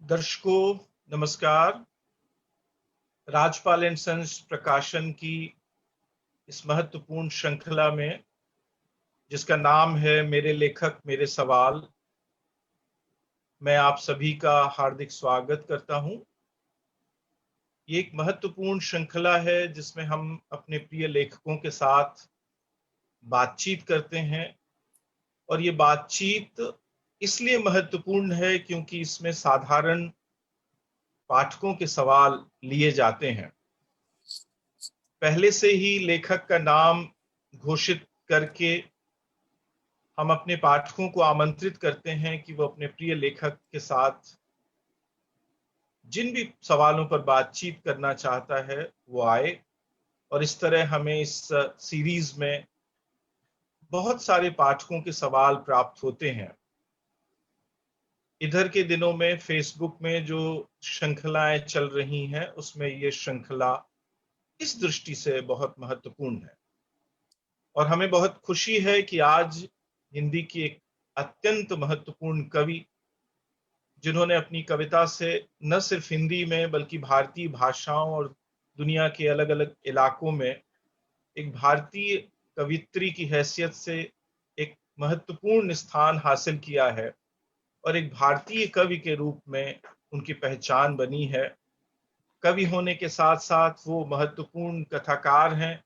दर्शकों नमस्कार। Rajpal and sons प्रकाशन की इस महत्वपूर्ण श्रृंखला में जिसका नाम है मेरे लेखक मेरे सवाल, मैं आप सभी का हार्दिक स्वागत करता हूं। ये एक महत्वपूर्ण श्रृंखला है जिसमें हम अपने प्रिय लेखकों के साथ बातचीत करते हैं और ये बातचीत इसलिए महत्वपूर्ण है क्योंकि इसमें साधारण पाठकों के सवाल लिए जाते हैं। पहले से ही लेखक का नाम घोषित करके हम अपने पाठकों को आमंत्रित करते हैं कि वो अपने प्रिय लेखक के साथ जिन भी सवालों पर बातचीत करना चाहता है वो आए। और इस तरह हमें इस सीरीज में बहुत सारे पाठकों के सवाल प्राप्त होते हैं। इधर के दिनों में फेसबुक में जो श्रृंखलाएं चल रही हैं उसमें ये श्रृंखला इस दृष्टि से बहुत महत्वपूर्ण है और हमें बहुत खुशी है कि आज हिंदी की एक अत्यंत महत्वपूर्ण कवि, जिन्होंने अपनी कविता से न सिर्फ हिंदी में बल्कि भारतीय भाषाओं और दुनिया के अलग अलग इलाकों में एक भारतीय कवित्री की हैसियत से एक महत्वपूर्ण स्थान हासिल किया है और एक भारतीय कवि के रूप में उनकी पहचान बनी है। कवि होने के साथ साथ वो महत्वपूर्ण कथाकार हैं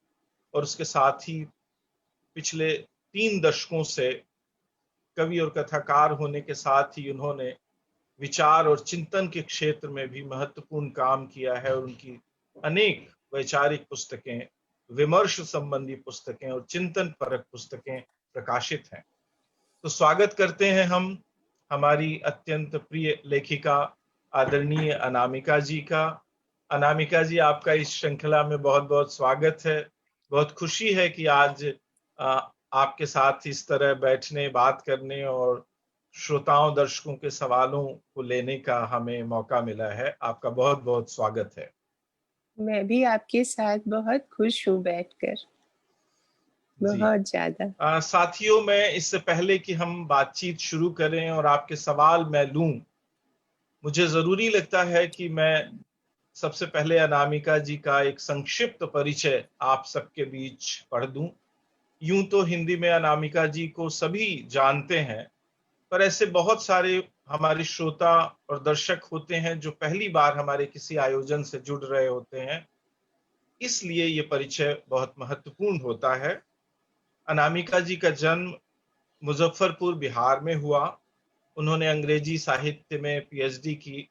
और उसके साथ ही पिछले 3 दशकों से कवि और कथाकार होने के साथ ही उन्होंने विचार और चिंतन के क्षेत्र में भी महत्वपूर्ण काम किया है और उनकी अनेक वैचारिक पुस्तकें, विमर्श संबंधी पुस्तकें और चिंतन परक पुस्तकें प्रकाशित हैं। तो स्वागत करते हैं हम हमारी अत्यंत प्रिय लेखिका आदरणीय अनामिका जी का। अनामिका जी, आपका इस श्रृंखला में बहुत बहुत स्वागत है। बहुत खुशी है कि आज आपके साथ इस तरह बैठने, बात करने और श्रोताओं दर्शकों के सवालों को लेने का हमें मौका मिला है। आपका बहुत बहुत स्वागत है। मैं भी आपके साथ बहुत खुश हूँ बैठकर, बहुत ज्यादा। साथियों, मैं इससे पहले कि हम बातचीत शुरू करें और आपके सवाल मैं लूं, मुझे जरूरी लगता है कि मैं सबसे पहले अनामिका जी का एक संक्षिप्त परिचय आप सबके बीच पढ़ दूं। यूं तो हिंदी में अनामिका जी को सभी जानते हैं, पर ऐसे बहुत सारे हमारे श्रोता और दर्शक होते हैं जो पहली बार हमारे किसी आयोजन से जुड़ रहे होते हैं, इसलिए ये परिचय बहुत महत्वपूर्ण होता है। अनामिका जी का जन्म मुजफ्फरपुर बिहार में हुआ। उन्होंने अंग्रेजी साहित्य में पीएचडी की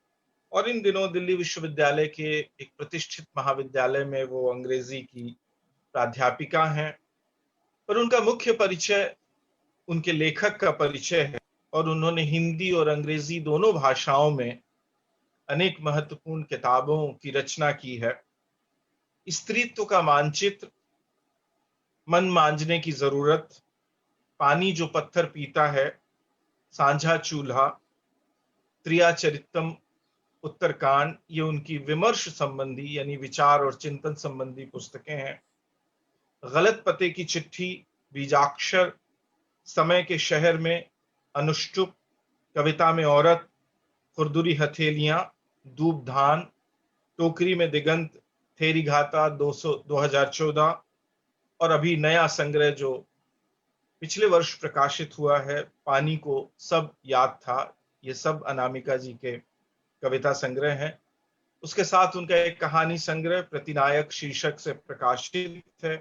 और इन दिनों दिल्ली विश्वविद्यालय के एक प्रतिष्ठित महाविद्यालय में वो अंग्रेजी की प्राध्यापिका हैं। पर उनका मुख्य परिचय उनके लेखक का परिचय है और उन्होंने हिंदी और अंग्रेजी दोनों भाषाओं में अनेक महत्वपूर्ण किताबों की रचना की है। स्त्रीत्व का मानचित्र, मन मांजने की जरूरत, पानी जो पत्थर पीता है, सांझा चूल्हा, त्रियाचरितम, उत्तरकांड, ये उनकी विमर्श संबंधी यानी विचार और चिंतन संबंधी पुस्तकें हैं। गलत पते की चिट्ठी, बीजाक्षर, समय के शहर में, अनुष्टुप, कविता में औरत, खुरदुरी हथेलियां, दूबधान, टोकरी में दिगंत, थेरी घाता 2014 और अभी नया संग्रह जो पिछले वर्ष प्रकाशित हुआ है, पानी को सब याद था। ये सब अनामिका जी के कविता संग्रह हैं। उसके साथ उनका एक कहानी संग्रह प्रतिनायक शीर्षक से प्रकाशित है।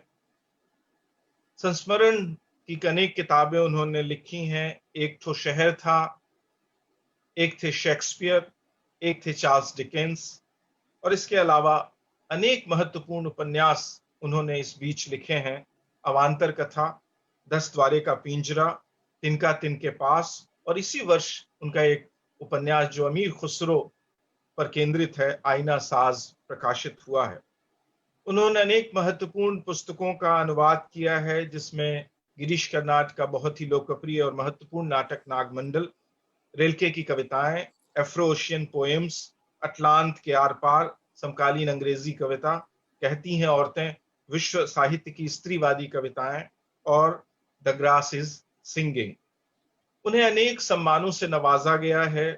संस्मरण की अनेक किताबें उन्होंने लिखी हैं। एक तो शहर था, एक थे शेक्सपियर, एक थे चार्ल्स डिकेंस और इसके अलावा अनेक महत्वपूर्ण उपन्यास उन्होंने इस बीच लिखे हैं। अवांतर कथा, 10 द्वारे का पिंजरा, तिनका तिनके पास और इसी वर्ष उनका एक उपन्यास जो अमीर खुसरो पर केंद्रित है, आईना साज, प्रकाशित हुआ है। उन्होंने अनेक महत्वपूर्ण पुस्तकों का अनुवाद किया है, जिसमें गिरीश कर्नाड का बहुत ही लोकप्रिय और महत्वपूर्ण नाटक नागमंडल, रेलके की कविताएं, एफ्रो एशियन पोएम्स, अटलांट के आर पार, समकालीन अंग्रेजी कविता, कहती हैं औरतें, विश्व साहित्य की स्त्रीवादी कविताएं और द ग्रास इज सिंगिंग। उन्हें अनेक सम्मानों से नवाजा गया है।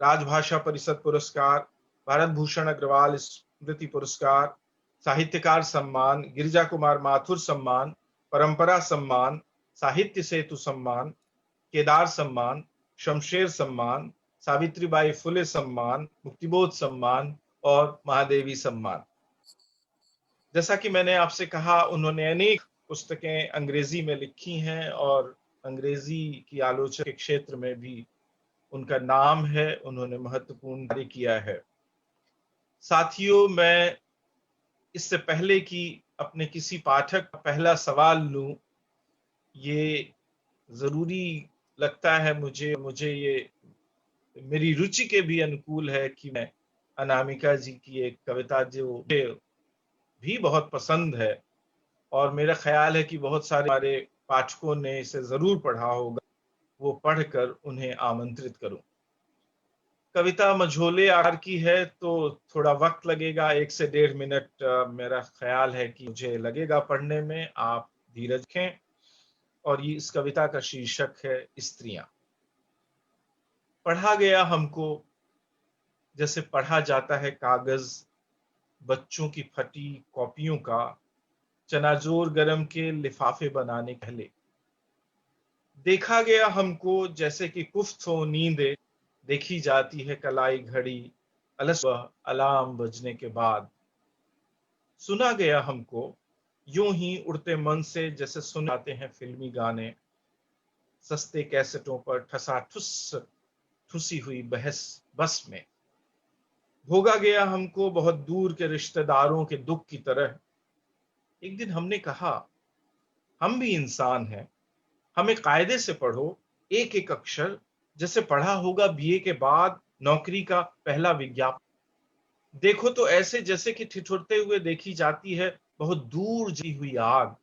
राजभाषा परिषद पुरस्कार, भारत भूषण अग्रवाल स्मृति पुरस्कार, साहित्यकार सम्मान, गिरिजा कुमार माथुर सम्मान, परंपरा सम्मान, साहित्य सेतु सम्मान, केदार सम्मान, शमशेर सम्मान, सावित्रीबाई फुले सम्मान, मुक्तिबोध सम्मान और महादेवी सम्मान। जैसा कि मैंने आपसे कहा, उन्होंने अनेक पुस्तकें अंग्रेजी में लिखी हैं और अंग्रेजी की आलोचना के क्षेत्र में भी उनका नाम है, उन्होंने महत्वपूर्ण कार्य किया है। साथियों, मैं इससे पहले कि अपने किसी पाठक का पहला सवाल लूं, ये जरूरी लगता है मुझे ये मेरी रुचि के भी अनुकूल है कि मैं अनामिका जी की एक कविता जो मुझे भी बहुत पसंद है और मेरा ख्याल है कि बहुत सारे हमारे पाठकों ने इसे जरूर पढ़ा होगा, वो पढ़कर उन्हें आमंत्रित करूं। कविता मझोले आकार की है तो थोड़ा वक्त लगेगा, 1 से 1.5 मिनट मेरा ख्याल है कि मुझे लगेगा पढ़ने में। आप धीरज रखें। और ये इस कविता का शीर्षक है स्त्रियां। पढ़ा गया हमको जैसे पढ़ा जाता है कागज, बच्चों की फटी कॉपियों का, चनाजोर गरम के लिफाफे बनाने पहले। देखा गया हमको जैसे कि कुफ्त हो नींदे, देखी जाती है कलाई घड़ी अलस वह अलार्म बजने के बाद। सुना गया हमको यूं ही उड़ते मन से जैसे सुन जाते हैं फिल्मी गाने, सस्ते कैसेटों पर ठसाठुस ठुसी हुई बहस बस में। भोगा गया हमको बहुत दूर के रिश्तेदारों के दुख की तरह। एक दिन हमने कहा, हम भी इंसान हैं, हमें कायदे से पढ़ो, एक एक अक्षर, जैसे पढ़ा होगा बीए के बाद नौकरी का पहला विज्ञापन। देखो तो ऐसे जैसे कि ठिठुरते हुए देखी जाती है बहुत दूर जी हुई आग।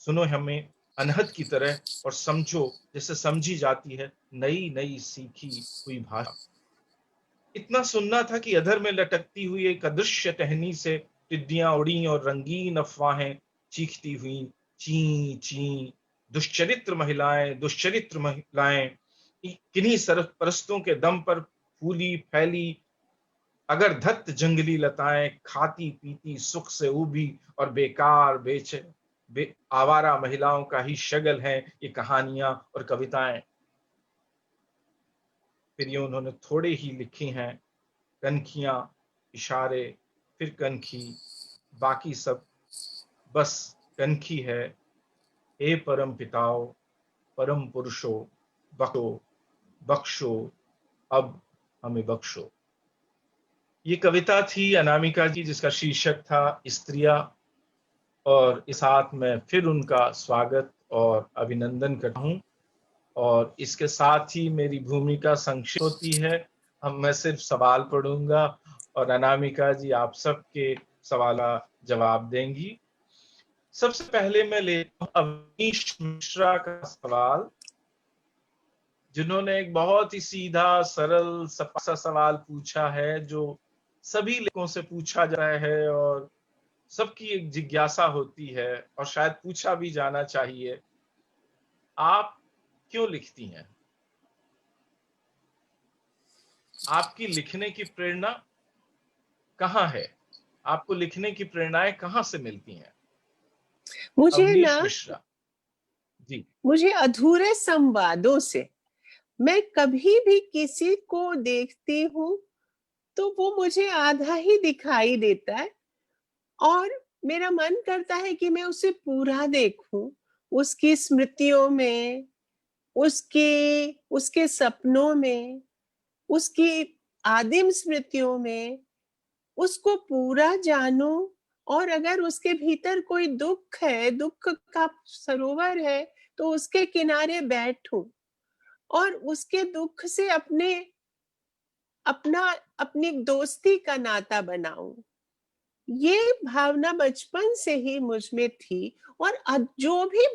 सुनो हमें अनहद की तरह और समझो जैसे समझी जाती है नई नई सीखी हुई भाषा। इतना सुनना था कि अधर में लटकती हुई एक अदृश्य टहनी से टिड्डियां उड़ी और रंगीन अफवाहें चीखती हुई ची ची। दुश्चरित्र महिलाएं किन्हीं सरपरस्तों के दम पर फूली फैली अगर धत्त जंगली लताएं, खाती पीती सुख से उभी और बेकार आवारा महिलाओं का ही शगल है ये कहानियां और कविताएं। फिर ये उन्होंने थोड़े ही लिखी हैं, कनखियां, इशारे, फिर कनखी, बाकी सब बस कनखी है। हे परम पिताओ, परम पुरुषो, बख्शो बख्शो, अब हमें बख्शो। ये कविता थी अनामिका की जिसका शीर्षक था स्त्रियां। और इस साथ में फिर उनका स्वागत और अभिनंदन करता हूं। और इसके साथ ही मेरी भूमिका संक्षिप्त होती है। मैं सिर्फ सवाल पढ़ूंगा और अनामिका जी आप सबके सवाल का जवाब देंगी। सबसे पहले मैं लेता हूं अवनीश मिश्रा का सवाल, जिन्होंने एक बहुत ही सीधा सरल सा सवाल पूछा है जो सभी लेखकों से पूछा जा रहा है और सबकी एक जिज्ञासा होती है और शायद पूछा भी जाना चाहिए। आप क्यों लिखती हैं? आपकी लिखने की प्रेरणा कहाँ है? आपको लिखने की प्रेरणाएं कहाँ से मिलती हैं? मुझे अवनीश ना मिश्रा जी। मुझे अधूरे संवादों से, मैं कभी भी किसी को देखती हूँ तो वो मुझे आधा ही दिखाई देता है और मेरा मन करता है कि मैं उसे पूरा देखूं, उसकी स्मृतियों में, उसके उसके सपनों में, उसकी आदिम स्मृतियों में, उसको पूरा जानूं। और अगर उसके भीतर कोई दुख है, दुख का सरोवर है, तो उसके किनारे बैठूं और उसके दुख से अपना अपनी दोस्ती का नाता बनाऊं। ये भावना बचपन से ही मुझ में थी। और जो भी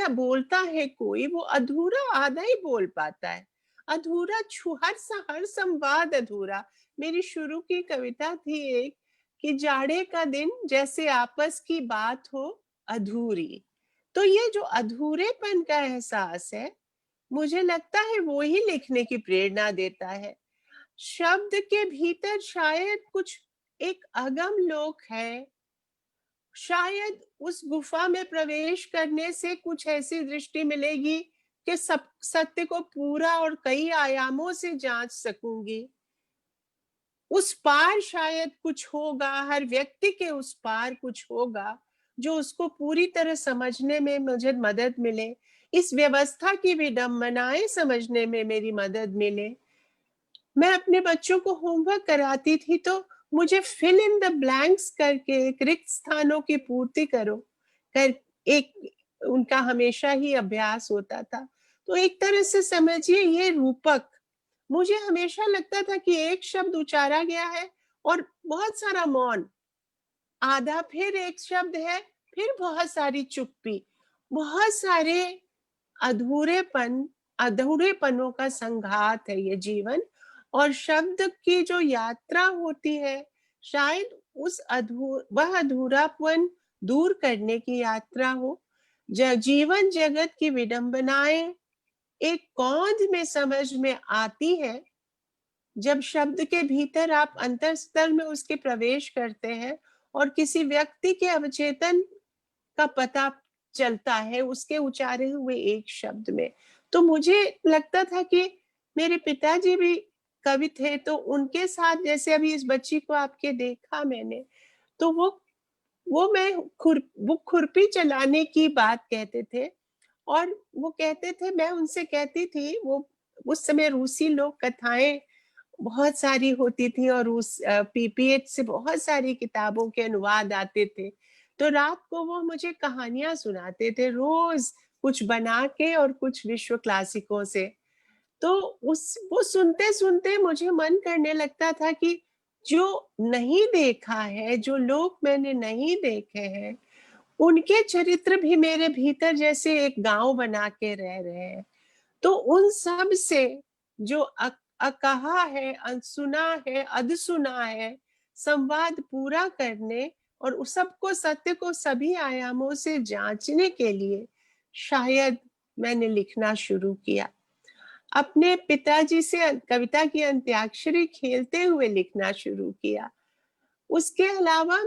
बोलता है कोई, वो अधूरा आधा ही बोल पाता है, अधूरा हर संवाद अधूरा। मेरी शुरू की कविता थी एक, कि जाड़े का दिन जैसे आपस की बात हो अधूरी। तो ये जो अधूरेपन का एहसास है, मुझे लगता है वो ही लिखने की प्रेरणा देता है। शब्द के भीतर शायद कुछ एक अगम लोक है। शायद उस गुफा में प्रवेश करने से कुछ ऐसी दृष्टि मिलेगी कि सब सत्य को पूरा और कई आयामों से जांच सकूंगी। उस पार शायद कुछ होगा, हर व्यक्ति के उस पार कुछ होगा जो उसको पूरी तरह समझने में मुझे मदद मिले, इस व्यवस्था की विडंबनाएं समझने में मेरी मदद मिले। मैं अपने बच्चों को होमवर्क कराती थी तो मुझे फिल इन द ब्लैंक्स करके एक रिक्त स्थानों की पूर्ति करो कर एक उनका हमेशा ही अभ्यास होता था। तो एक तरह से समझिए ये रूपक, मुझे हमेशा लगता था कि एक शब्द उचारा गया है और बहुत सारा मौन, आधा फिर एक शब्द है, फिर बहुत सारी चुप्पी, बहुत सारे अधूरेपन, अधूरेपनों का संघात है ये जीवन। और शब्द की जो यात्रा होती है शायद वह अधूरापन दूर करने की यात्रा हो। जीवन जगत की विडंबनाएं एक कौंध में समझ में आती है जब शब्द के भीतर आप अंतरस्तर में उसके प्रवेश करते हैं और किसी व्यक्ति के अवचेतन का पता चलता है उसके उचारे हुए एक शब्द में। तो मुझे लगता था कि मेरे पिताजी भी कवि थे, तो उनके साथ जैसे अभी इस बच्ची को आपके देखा मैंने, तो वो मैं वो खुरपी चलाने की बात कहते थे। और वो कहते थे, मैं उनसे कहती थी, वो उस समय रूसी लोक कथाएं बहुत सारी होती थी और उस पीपीएच से बहुत सारी किताबों के अनुवाद आते थे। तो रात को वो मुझे कहानियां सुनाते थे रोज, कुछ बना के और कुछ विश्व क्लासिकों से। तो उस वो सुनते सुनते मुझे मन करने लगता था कि जो नहीं देखा है, जो लोग मैंने नहीं देखे हैं, उनके चरित्र भी मेरे भीतर जैसे एक गांव बना के रह रहे हैं। तो उन सब से जो अकहा है, अनसुना है, अधसुना है, संवाद पूरा करने और उस सबको, सत्य को सभी आयामों से जांचने के लिए शायद मैंने लिखना शुरू किया। अपने पिताजी से कविता की अंत्याक्षरी खेलते हुए लिखना शुरू किया। उसके अलावा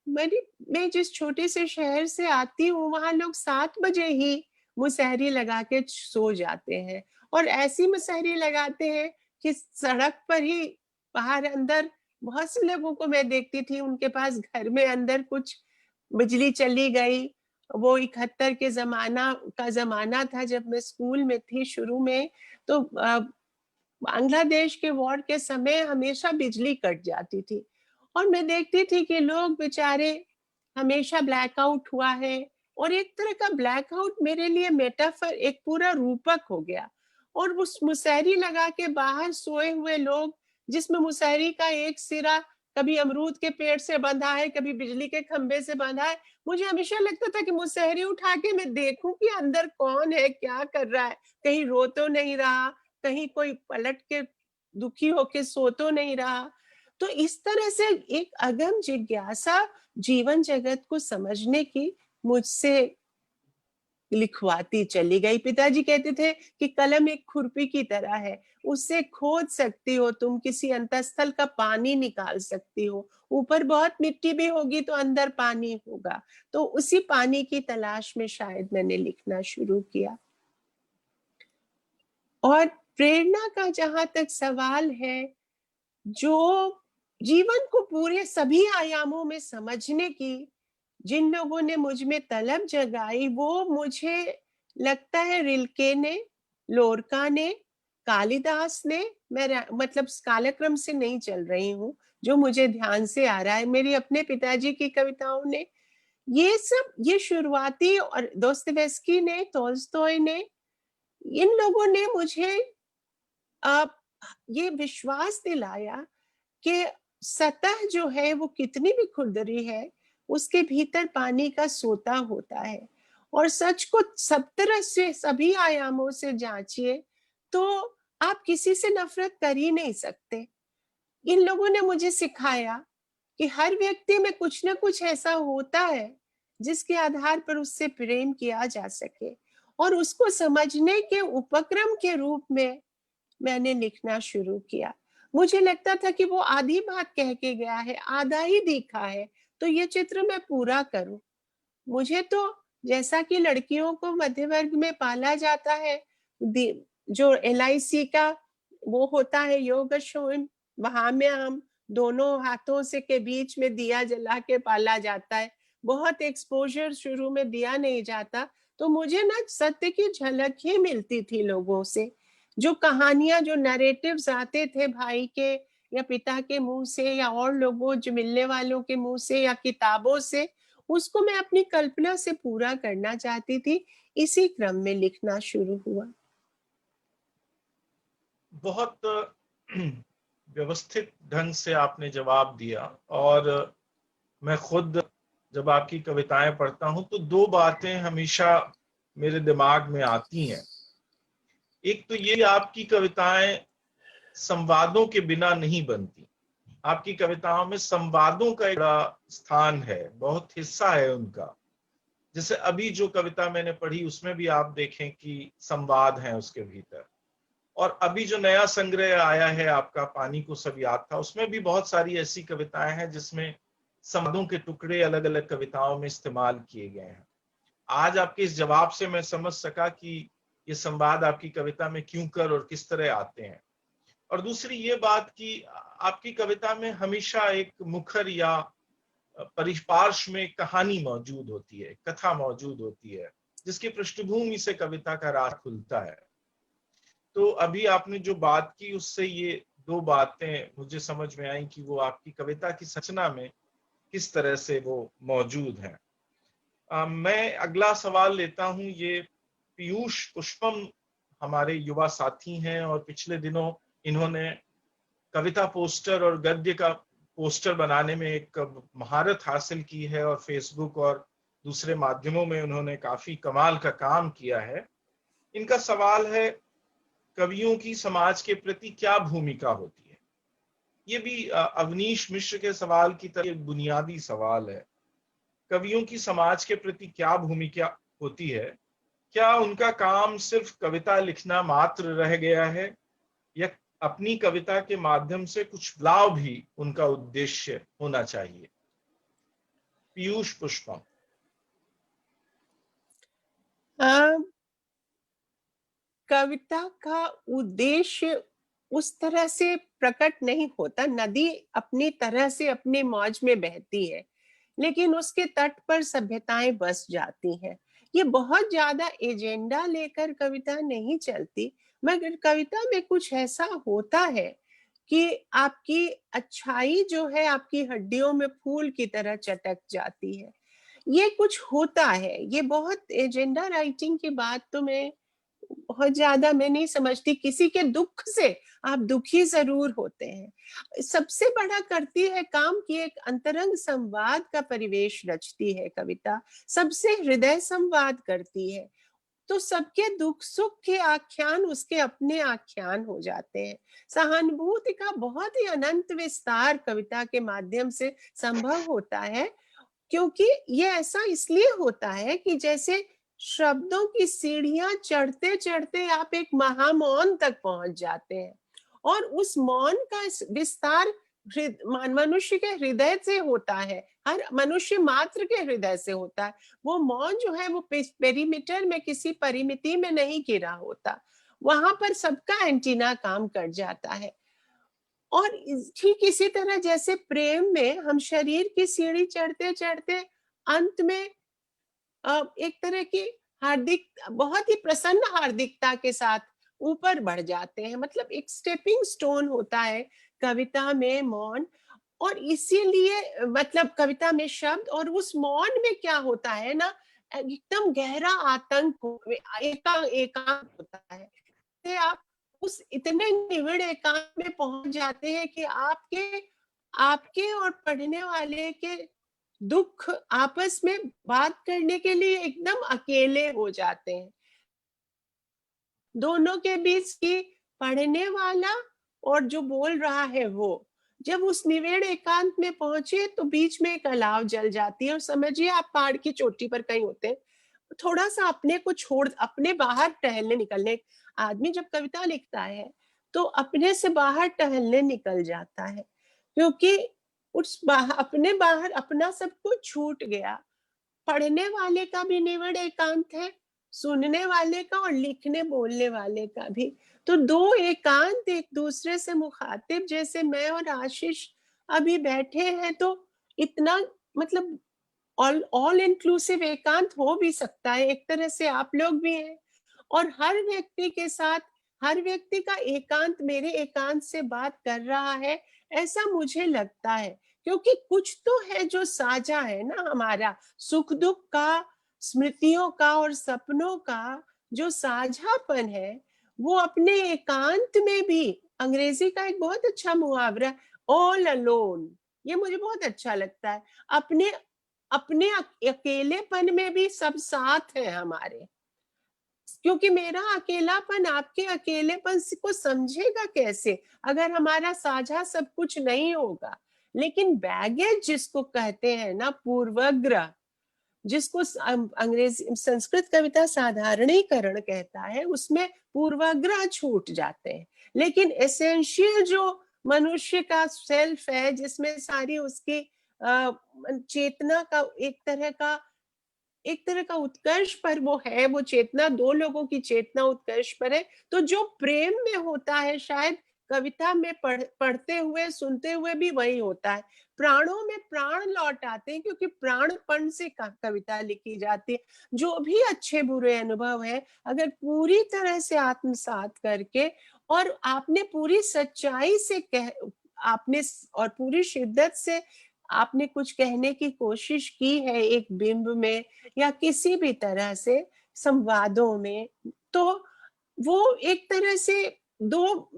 मैं जिस छोटे से शहर से आती हूँ वहां लोग 7 बजे ही मुसहरी लगा के सो जाते हैं, और ऐसी मुसहरी लगाते हैं कि सड़क पर ही बाहर अंदर बहुत से लोगों को मैं देखती थी, उनके पास घर में अंदर कुछ बिजली चली गई। वो 71 के जमाना था जब मैं स्कूल में थी शुरू में। तो बांग्लादेश के वॉर के समय हमेशा बिजली कट जाती थी और मैं देखती थी कि लोग बेचारे, हमेशा ब्लैकआउट हुआ है। और एक तरह का ब्लैकआउट मेरे लिए मेटाफर, एक पूरा रूपक हो गया। और उस मुसहरी लगा के बाहर सोए हुए लोग, जिसमें मुसहरी का एक सिरा कभी अमरूद के पेड़ से बंधा है, कभी बिजली के खंबे से बंधा है, मुझे हमेशा लगता था कि मुसहरी उठा के मैं देखूं कि अंदर कौन है, क्या कर रहा है, कहीं रो तो नहीं रहा, कहीं कोई पलट के दुखी होके सो तो नहीं रहा। तो इस तरह से एक अगम जिज्ञासा जीवन जगत को समझने की मुझसे लिखवाती चली गई। पिताजी कहते थे कि कलम एक खुरपी की तरह है, उससे खोद सकती हो तुम, किसी अंतस्थल का पानी निकाल सकती हो, ऊपर बहुत मिट्टी भी होगी तो अंदर पानी होगा। तो उसी पानी की तलाश में शायद मैंने लिखना शुरू किया। और प्रेरणा का जहां तक सवाल है, जो जीवन को पूरे सभी आयामों में समझने की जिन लोगों ने मुझ में तलब जगाई, वो मुझे लगता है रिल्के ने, लोरका ने, कालिदास ने, मैं मतलब कालक्रम से नहीं चल रही हूँ, जो मुझे ध्यान से आ रहा है, मेरे अपने पिताजी की कविताओं ने, ये सब, ये शुरुआती, और दोस्तोयेवस्की ने, तोल्स्टॉय ने, इन लोगों ने मुझे अब ये विश्वास दिलाया कि सतह जो है वो कितनी भी खुरदरी है, उसके भीतर पानी का सोता होता है। और सच को सब तरह से, सभी आयामों से जांचिए तो आप किसी से नफरत कर ही नहीं सकते। इन लोगों ने मुझे सिखाया कि हर व्यक्ति में कुछ ना कुछ ऐसा होता है जिसके आधार पर उससे प्रेम किया जा सके, और उसको समझने के उपक्रम के रूप में मैंने लिखना शुरू किया। मुझे लगता था कि वो आधी बात कह के गया है, आधा ही दिखा है, तो ये चित्र मैं पूरा करूं। मुझे तो जैसा कि लड़कियों को मध्य वर्ग में पाला जाता है, जो एलआईसी का वो होता है योगक्षेम, वहां में हम दोनों हाथों से के बीच में दिया जला के पाला जाता है। बहुत एक्सपोजर शुरू में दिया नहीं जाता, तो मुझे ना सत्य की झलक ही मिलती थी लोगों से। जो कहानियां, जो नैरेटिव्स आते थे भाई के या पिता के मुंह से या और लोगों जो मिलने वालों के मुंह से या किताबों से, उसको मैं अपनी कल्पना से पूरा करना चाहती थी। इसी क्रम में लिखना शुरू हुआ। बहुत व्यवस्थित ढंग से आपने जवाब दिया। और मैं खुद जब आपकी कविताएं पढ़ता हूं तो दो बातें हमेशा मेरे दिमाग में आती हैं। एक तो ये, आपकी कविताएं संवादों के बिना नहीं बनती। आपकी कविताओं में संवादों का एक बड़ा स्थान है, बहुत हिस्सा है उनका। जैसे अभी जो कविता मैंने पढ़ी उसमें भी आप देखें कि संवाद है उसके भीतर। और अभी जो नया संग्रह आया है आपका, पानी को सब याद था, उसमें भी बहुत सारी ऐसी कविताएं हैं जिसमें संवादों के टुकड़े अलग अलग कविताओं में इस्तेमाल किए गए हैं। आज आपके इस जवाब से मैं समझ सका कि ये संवाद आपकी कविता में क्यों कर और किस तरह आते हैं। और दूसरी ये बात कि आपकी कविता में हमेशा एक मुखर या परिपार्श्व में कहानी मौजूद होती है, कथा मौजूद होती है, जिसकी पृष्ठभूमि से कविता का राज खुलता है। तो अभी आपने जो बात की उससे ये दो बातें मुझे समझ में आई कि वो आपकी कविता की संरचना में किस तरह से वो मौजूद हैं। मैं अगला सवाल लेता हूं। ये पीयूष पुष्पम हमारे युवा साथी हैं और पिछले दिनों इन्होंने कविता पोस्टर और गद्य का पोस्टर बनाने में एक महारत हासिल की है और फेसबुक और दूसरे माध्यमों में उन्होंने काफी कमाल का काम किया है। इनका सवाल है, कवियों की समाज के प्रति क्या भूमिका होती है? ये भी अवनीश मिश्र के सवाल की तरह बुनियादी सवाल है। कवियों की समाज के प्रति क्या भूमिका होती है? क्या उनका काम सिर्फ कविता लिखना मात्र रह गया है, या अपनी कविता के माध्यम से कुछ लाभ भी उनका उद्देश्य होना चाहिए? पीयूष पुष्पम। कविता का उद्देश्य उस तरह से प्रकट नहीं होता। नदी अपनी तरह से अपने मौज में बहती है, लेकिन उसके तट पर सभ्यताएं बस जाती हैं। ये बहुत ज्यादा एजेंडा लेकर कविता नहीं चलती, मगर कविता में कुछ ऐसा होता है कि आपकी अच्छाई जो है आपकी हड्डियों में फूल की तरह चटक जाती है। ये कुछ होता है। ये बहुत एजेंडा राइटिंग की बात तो मैं बहुत ज्यादा मैं नहीं समझती। किसी के दुख से आप दुखी जरूर होते हैं। सबसे बड़ा करती है काम कि एक अंतरंग संवाद का परिवेश रचती है कविता, सबसे हृदय संवाद करती है। तो सबके दुख सुख के आख्यान उसके अपने आख्यान हो जाते हैं। सहानुभूति का बहुत ही अनंत विस्तार कविता के माध्यम से संभव होता है, क्योंकि ये ऐसा इसलिए होता है कि जैसे शब्दों की सीढ़ियां चढ़ते चढ़ते आप एक महामौन तक पहुंच जाते हैं, और उस मौन का विस्तार मनुष्य के हृदय से होता है। हर मनुष्य मात्र के हृदय से होता है। वो मौन जो है वो पेरीमीटर में किसी परिमिति में नहीं गिरा होता, वहां पर सबका एंटीना काम कर जाता है। और ठीक इसी तरह जैसे प्रेम में हम शरीर की सीढ़ी चढ़ते चढ़ते अंत में एक तरह की हार्दिक, बहुत ही प्रसन्न हार्दिकता के साथ ऊपर बढ़ जाते हैं। मतलब एक स्टेपिंग स्टोन होता है कविता में मौन। और इसीलिए मतलब कविता में शब्द, और उस मौन में क्या होता है ना, एकदम गहरा आतंक एकांत होता है। आप उस इतने निविड़ एकांत में पहुंच जाते हैं कि आपके आपके और पढ़ने वाले के दुख आपस में बात करने के लिए एकदम अकेले हो जाते हैं। दोनों के बीच की पढ़ने वाला और जो बोल रहा है वो जब उस निवेड़ एकांत में पहुंचे तो बीच में एक अलाव जल जाती है। और समझिए आप पहाड़ की चोटी पर कहीं होते हैं, थोड़ा सा अपने को छोड़ अपने बाहर टहलने निकलने। आदमी जब कविता लिखता है तो अपने से बाहर टहलने निकल जाता है, क्योंकि अपने बाहर अपना सब कुछ छूट गया। पढ़ने वाले का भी निवड़ एकांत है, सुनने वाले का और लिखने बोलने वाले का भी। तो दो एकांत एक दूसरे से मुखातिब, जैसे मैं और आशीष अभी बैठे हैं, तो इतना मतलब ऑल इंक्लूसिव एकांत हो भी सकता है। एक तरह से आप लोग भी हैं, और हर व्यक्ति के साथ हर व्यक्ति का एकांत मेरे एकांत से बात कर रहा है, ऐसा मुझे लगता है। क्योंकि कुछ तो है जो साझा है ना, हमारा सुख दुख का, स्मृतियों का और सपनों का जो साझापन है, वो अपने एकांत में भी। अंग्रेजी का एक बहुत अच्छा मुहावरा, ऑल अलोन, ये मुझे बहुत अच्छा लगता है। अपने अपने अकेलेपन में भी सब साथ है हमारे। क्योंकि मेरा अकेलापन आपके अकेलेपन को समझेगा कैसे, अगर हमारा साझा सब कुछ नहीं होगा। लेकिन बैगेज जिसको कहते हैं ना, पूर्वग्रह, जिसको अंग्रेजी संस्कृत कविता साधारणीकरण कहता है, उसमें पूर्वाग्रह छूट जाते हैं। लेकिन एसेंशियल जो मनुष्य का सेल्फ है, जिसमें सारी उसकी चेतना का एक तरह का उत्कर्ष पर वो है, वो चेतना दो लोगों की चेतना उत्कर्ष पर है। तो जो प्रेम में होता है, शायद कविता में पढ़ते हुए सुनते हुए भी वही होता है। प्राणों में प्राण लौट आते हैं, क्योंकि प्राणपण से कविता लिखी जाती है। जो भी अच्छे बुरे अनुभव है, अगर पूरी तरह से आत्मसात करके और आपने पूरी सच्चाई से आपने और पूरी शिद्दत से आपने कुछ कहने की कोशिश की है एक बिंब में या किसी भी तरह से संवादों में, तो वो एक तरह से दो,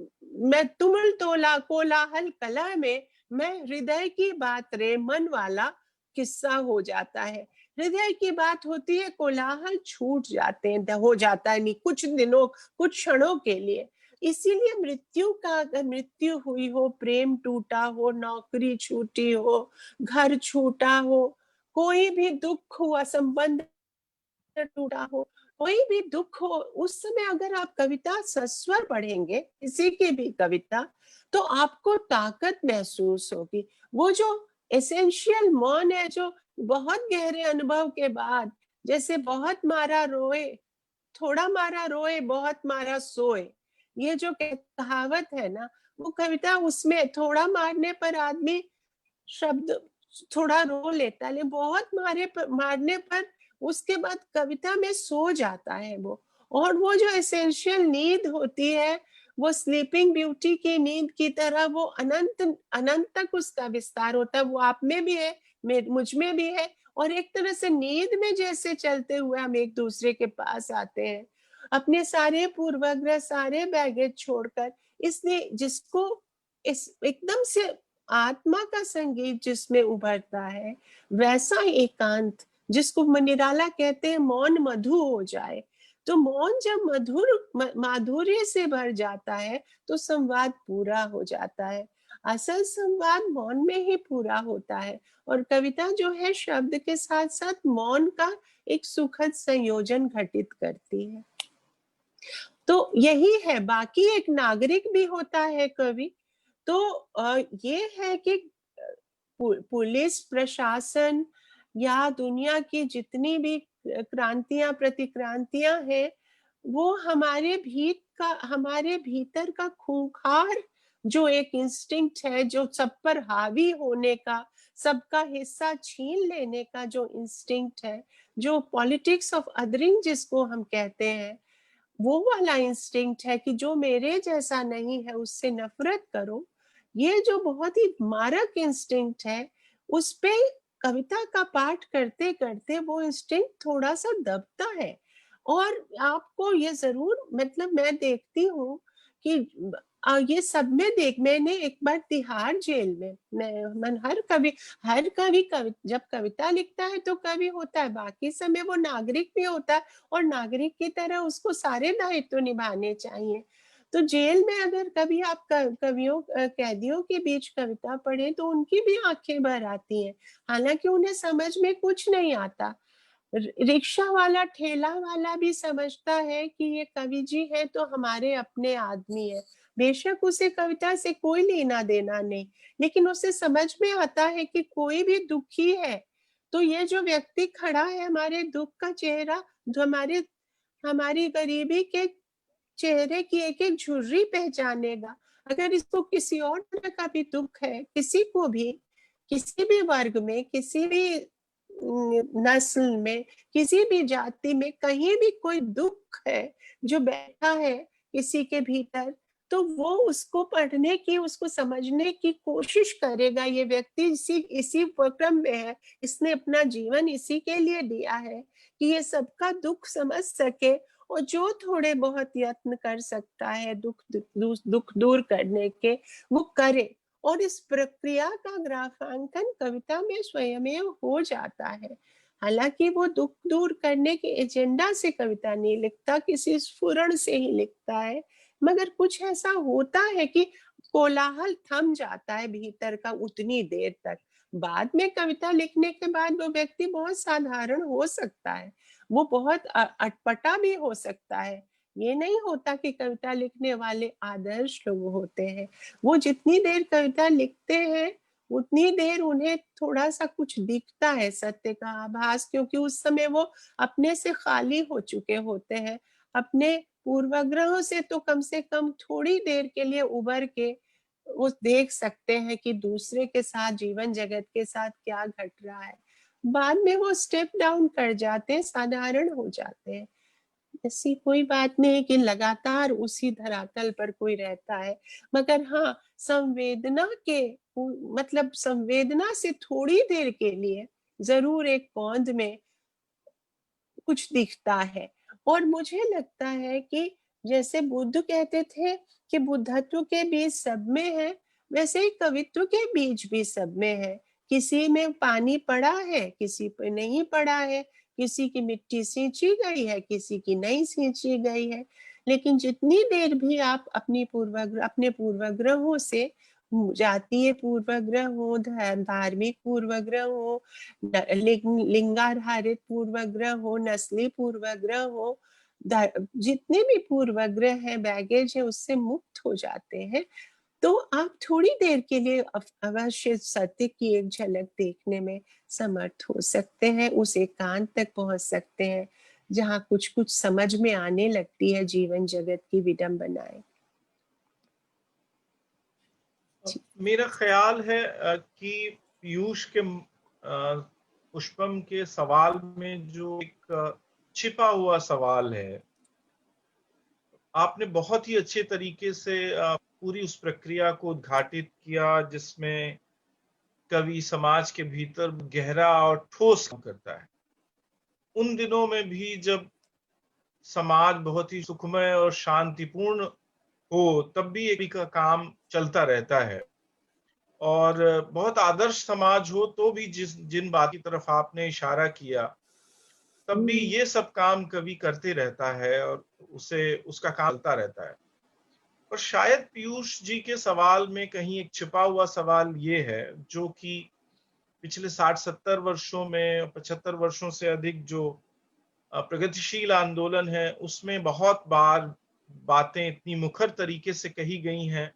मैं तुमुल तोला कोलाहल कला में, मैं हृदय की बात रे मन वाला किस्सा हो जाता है। हृदय की बात होती है, कोलाहल छूट जाते हैं, हो जाता है नहीं, कुछ दिनों कुछ क्षणों के लिए। इसीलिए मृत्यु का, अगर मृत्यु हुई हो, प्रेम टूटा हो, नौकरी छूटी हो, घर छूटा हो, कोई भी दुख हुआ, संबंध टूटा हो, कोई भी दुख हो, उस समय अगर आप कविता सस्वर पढ़ेंगे, किसी की भी कविता, तो आपको ताकत महसूस होगी। वो जो एसेंशियल मौन है, जो बहुत गहरे अनुभव के बाद, जैसे बहुत मारा रोए, थोड़ा मारा रोए, बहुत मारा सोए, ये जो कहावत है ना, वो कविता उसमें थोड़ा मारने पर आदमी शब्द थोड़ा रो लेता है, लेकिन बहुत मारने पर उसके बाद कविता में सो जाता है वो। और वो जो एसेंशियल नींद होती है, वो स्लीपिंग ब्यूटी की नींद की तरह, वो अनंत अनंत तक उसका विस्तार होता है। वो आप में भी है, मुझ में भी है, और एक तरह से नींद में जैसे चलते हुए हम एक दूसरे के पास आते हैं, अपने सारे पूर्वाग्रह, सारे बैगेज छोड़कर। इसलिए जिसको इस एकदम से आत्मा का संगीत जिसमें उभरता है, वैसा एकांत जिसको निराला कहते हैं मौन मधु हो जाए। तो मौन जब माधुर्य से भर जाता है, तो संवाद पूरा हो जाता है। असल संवाद मौन में ही पूरा होता है, और कविता जो है शब्द के साथ साथ मौन का एक सुखद संयोजन घटित करती है। तो यही है, बाकी एक नागरिक भी होता है कवि। तो ये है कि पुलिस प्रशासन या दुनिया की जितनी भी क्रांतियां प्रतिक्रांतियां हैं, वो हमारे भीतर का खूंखार जो एक इंस्टिंक्ट है, जो सब पर हावी होने का, सबका हिस्सा छीन लेने का जो इंस्टिंक्ट है, जो पॉलिटिक्स ऑफ अदरिंग जिसको हम कहते हैं, वो वाला इंस्टिंक्ट है कि जो मेरे जैसा नहीं है उससे नफरत करो। ये जो बहुत ही मारक इंस्टिंक्ट है, उस पे कविता का पाठ करते करते वो इंस्टिंक्ट थोड़ा सा दबता है। और आपको ये जरूर, मतलब मैं देखती हूँ कि ये सब में मैंने एक बार तिहाड़ जेल में, मन हर कवि जब कविता लिखता है तो कवि होता है, बाकी समय वो नागरिक भी होता है, और नागरिक की तरह उसको सारे दायित्व निभाने चाहिए। तो जेल में अगर कभी आप कवियों कैदियों के बीच कविता पढ़े, तो उनकी भी आंखें भर आती हैं, हालांकि उन्हें समझ में कुछ नहीं आता। रिक्शा वाला, ठेला वाला भी समझता है कि ये कवि जी है तो हमारे अपने आदमी है, बेशक उसे कविता से कोई लेना देना नहीं, लेकिन उसे समझ में आता है कि कोई भी दुखी है तो ये जो व्यक्ति खड़ा है हमारे दुख का चेहरा, जो हमारी गरीबी के चेहरे की एक-एक झुर्री पहचानेगा। अगर इसको किसी और तरह का भी दुःख है, किसी को भी, किसी भी वर्ग में, किसी भी नस्ल में, किसी भी जाति में, कहीं भी कोई दुःख है, जो बैठा है किसी के भीतर, तो वो उसको पढ़ने की, उसको समझने की कोशिश करेगा। ये व्यक्ति इसी इसी उपक्रम में है, इसने अपना जीवन इसी के लिए दिया है कि ये सबका दुःख समझ सके और जो थोड़े बहुत यत्न कर सकता है दुःख दूर करने के, वो करे। और इस प्रक्रिया का ग्राफांकन कविता में स्वयमेव हो जाता है। हालाँकि वो दुःख दूर करने के एजेंडा से कविता नहीं लिखता, किसी स्फुरण से ही लिखता है, मगर कुछ ऐसा होता है कि कोलाहल थम जाता है भीतर का उतनी देर तक। बाद में कविता लिखने के बाद वो व्यक्ति बहुत साधारण हो सकता है, वो बहुत अटपटा भी हो सकता है। ये नहीं होता कि कविता लिखने वाले आदर्श लोग होते हैं। वो जितनी देर कविता लिखते हैं, उतनी देर उन्हें थोड़ा-सा कुछ दिखता है सत्य का आभास, क्योंकि उस समय वो अपने से खाली हो चुके होते हैं। अपने पूर्वाग्रहों से तो कम से कम थोड़ी देर के लिए उबर के वो देख सकते हैं कि दूसरे के साथ, जीवन जगत के साथ क्या घट रहा है। बाद में वो स्टेप डाउन कर जाते हैं, साधारण हो जाते हैं। ऐसी कोई बात नहीं है कि लगातार उसी धरातल पर कोई रहता है, मगर हाँ, संवेदना के मतलब संवेदना से थोड़ी देर के लिए ज़रूर एक पौंध में कुछ दिखता है। और मुझे लगता है कि जैसे बुद्ध कहते थे कि बुद्धत्व के बीज सब में है, वैसे ही कवित्व के बीज भी सब में है। किसी में पानी पड़ा है, किसी पे नहीं पड़ा है, किसी की मिट्टी सींची गई है, किसी की नहीं सींची गई है। लेकिन जितनी देर भी आप अपने पूर्वाग्रहों से जातीय पूर्वाग्रह हो, धार्मिक पूर्वाग्रह हो, लिंगाधारित पूर्वाग्रह हो, नस्ली पूर्वाग्रह हो, जितने भी पूर्वाग्रह हैं, बैगेज है, उससे मुक्त हो जाते हैं, तो आप थोड़ी देर के लिए अवश्य सत्य की एक झलक देखने में समर्थ हो सकते हैं, उस एकांत तक पहुँच सकते हैं, जहाँ कुछ-कुछ समझ में आने लगती है जीवन जगत की विडंबनाएँ। जी। मेरा ख्याल है कि पीयूष के पुष्पम के सवाल में जो एक छिपा हुआ सवाल है, आपने बहुत ही अच्छे तरीके से पूरी उस प्रक्रिया को उद्घाटित किया जिसमें कवि समाज के भीतर गहरा और ठोस काम करता है। उन दिनों में भी जब समाज बहुत ही सुखमय और शांतिपूर्ण हो, तब भी एक का काम चलता रहता है। और बहुत आदर्श समाज हो तो भी जिन बात की तरफ आपने इशारा किया, तब भी हुँ। ये सब काम कवि करते रहता है और उसे उसका काम चलता रहता है। और शायद पीयूष जी के सवाल में कहीं एक छिपा हुआ सवाल ये है, जो कि पिछले 60-70 वर्षों में, 75 वर्षों से अधिक जो प्रगतिशील आंदोलन है, उसमें बहुत बार बातें इतनी मुखर तरीके से कही गई हैं